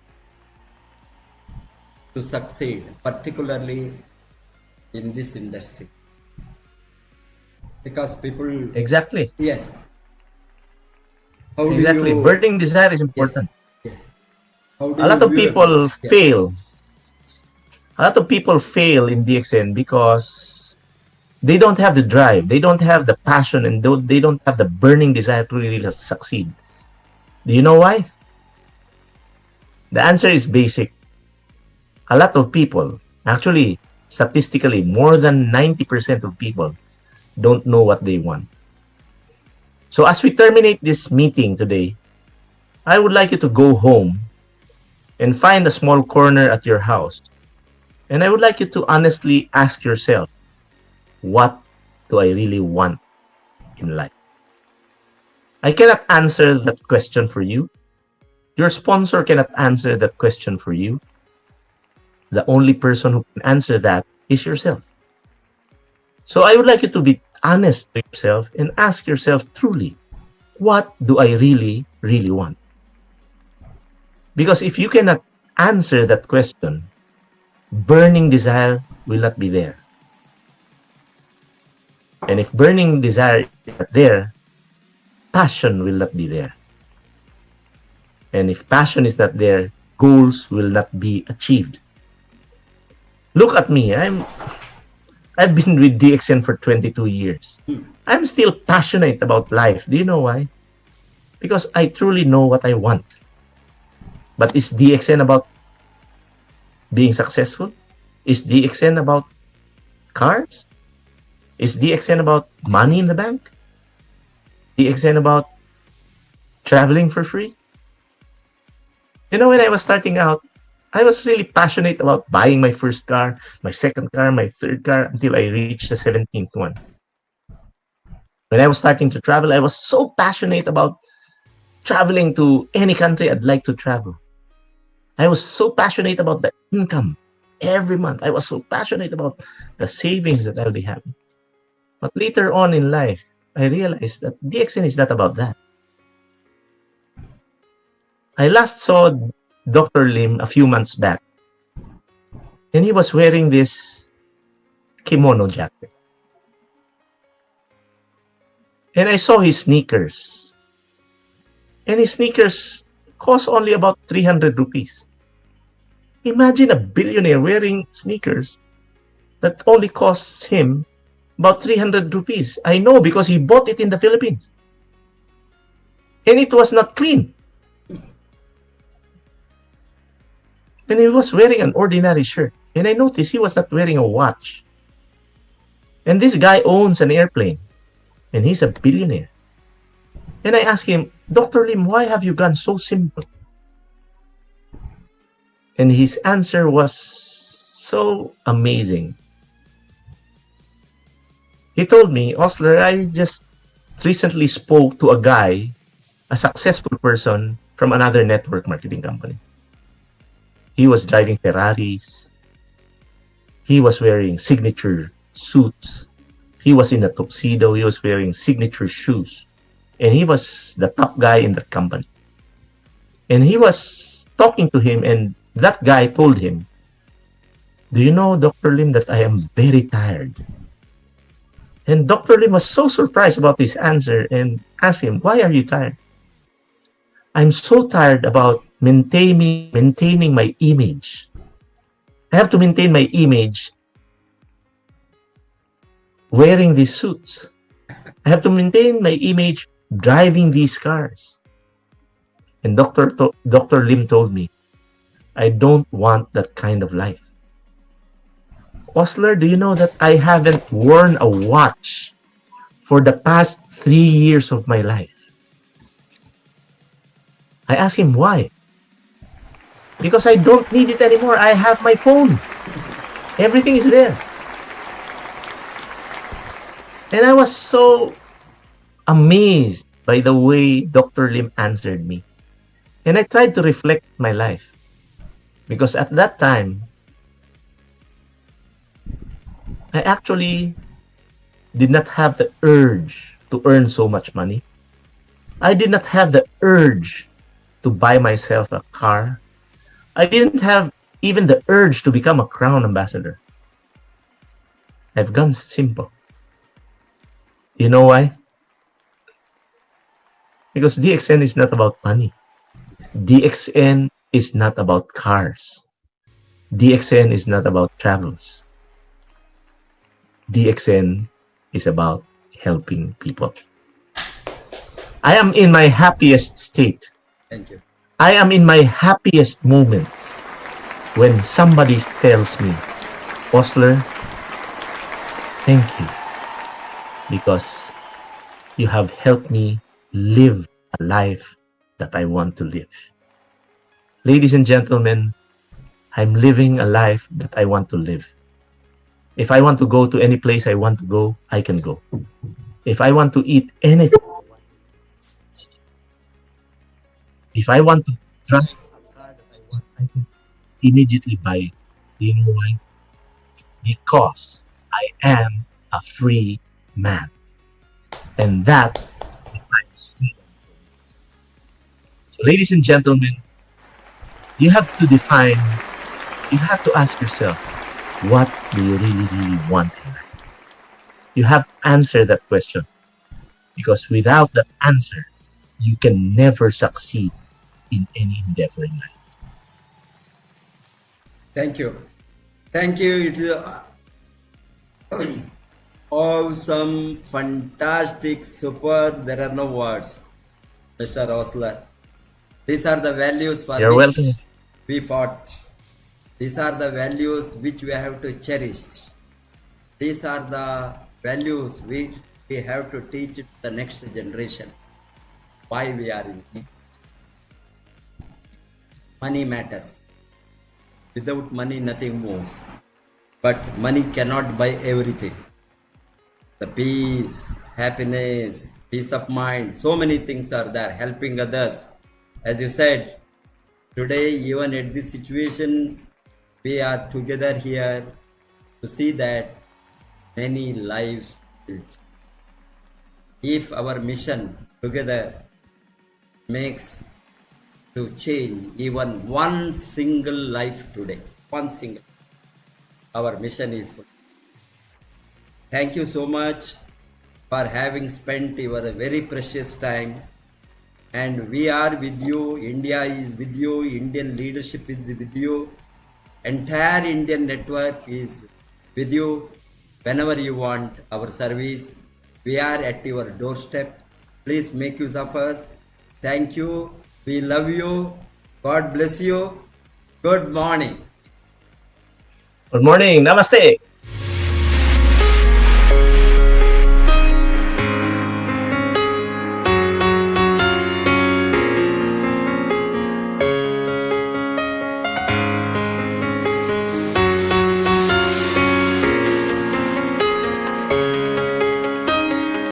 to succeed, particularly in this industry. Because people, Exactly. yes. How do Exactly. you, Burning desire is yes, important. yes. How do A you lot of view about it? people Yes, fail. A lot of people fail in DXN because they don't have the drive, they don't have the passion, and they don't have the burning desire to really succeed. Do you know why? The answer is basic. A lot of people, actually, statistically, more than 90% of people don't know what they want. So as we terminate this meeting today, I would like you to go home and find a small corner at your house. And I would like you to honestly ask yourself, what do I really want in life? I cannot answer that question for you. Your sponsor cannot answer that question for you. The only person who can answer that is yourself. So I would like you to be honest to yourself and ask yourself truly, what do I really, really want? Because if you cannot answer that question, burning desire will not be there. And if burning desire is not there, passion will not be there. And if passion is not there, goals will not be achieved. Look at me. I've been with DXN for 22 years. I'm still passionate about life. Do you know why? Because I truly know what I want. But is DXN about being successful? Is DXN about cars? Is DXN about money in the bank? DXN about traveling for free? You know, when I was starting out, I was really passionate about buying my first car, my second car, my third car, until I reached the 17th one. When I was starting to travel, I was so passionate about traveling to any country I'd like to travel. I was so passionate about the income every month. I was so passionate about the savings that I'll be having. But later on in life, I realized that DXN is not about that. I last saw Dr. Lim a few months back, and he was wearing this kimono jacket. And I saw his sneakers. And his sneakers cost only about 300 rupees. Imagine a billionaire wearing sneakers that only costs him about 300 rupees. I know because he bought it in the Philippines. And it was not clean. And he was wearing an ordinary shirt. And I noticed he was not wearing a watch. And this guy owns an airplane. And he's a billionaire. And I asked him, Dr. Lim, why have you gone so simple? And his answer was so amazing. He told me, Osler, I just recently spoke to a guy, a successful person from another network marketing company. He was driving Ferraris. He was wearing signature suits. He was in a tuxedo. He was wearing signature shoes. And he was the top guy in that company. And he was talking to him, and that guy told him, do you know, Dr. Lim, that I am very tired? And Dr. Lim was so surprised about this answer and asked him, why are you tired? I'm so tired about maintaining my image. I have to maintain my image wearing these suits. I have to maintain my image driving these cars. And Dr. Lim told me, I don't want that kind of life. Osler, do you know that I haven't worn a watch for the past 3 years of my life? I asked him why. Because I don't need it anymore. I have my phone. Everything is there. And I was so amazed by the way Dr. Lim answered me. And I tried to reflect my life. Because at that time, I actually did not have the urge to earn so much money. I did not have the urge to buy myself a car. I didn't have even the urge to become a crown ambassador. I've gone simple. You know why? Because DXN is not about money. DXN is not about cars. DXN is not about travels. DXN is about helping people. I am in my happiest state. Thank you. I am in my happiest moment when somebody tells me, Osler, thank you because you have helped me live a life that I want to live. Ladies and gentlemen, I'm living a life that I want to live. If I want to go to any place I want to go, I can go. If I want to eat anything, if I want to drive, A car that I want. I can immediately buy it. Do you know why? Because I am a free man. And that defines freedom. So, ladies and gentlemen, you have to ask yourself, what do you really, really want in life? You have to answer that question. Because without that answer, you can never succeed in any endeavor in life. Thank you. Thank you. It is awesome, fantastic, super. There are no words, Mr. Osler. These are the values for You're which welcome. we fought. These are the values which we have to cherish. These are the values which we have to teach to the next generation. Why we are in it. Money matters. Without money, nothing moves. But money cannot buy everything. The peace, happiness, peace of mind, so many things are there. Helping others. As you said, today, even at this situation, we are together here to see that many lives will change. If our mission together makes to change even one single life today, one single, our mission is full. Thank you so much for having spent your very precious time. And we are with you. India is with you. Indian leadership is with you. Entire Indian network is with you. Whenever you want our service, we are at your doorstep. Please make use of us. Thank you. We love you. God bless you. Good morning. Good morning. Namaste.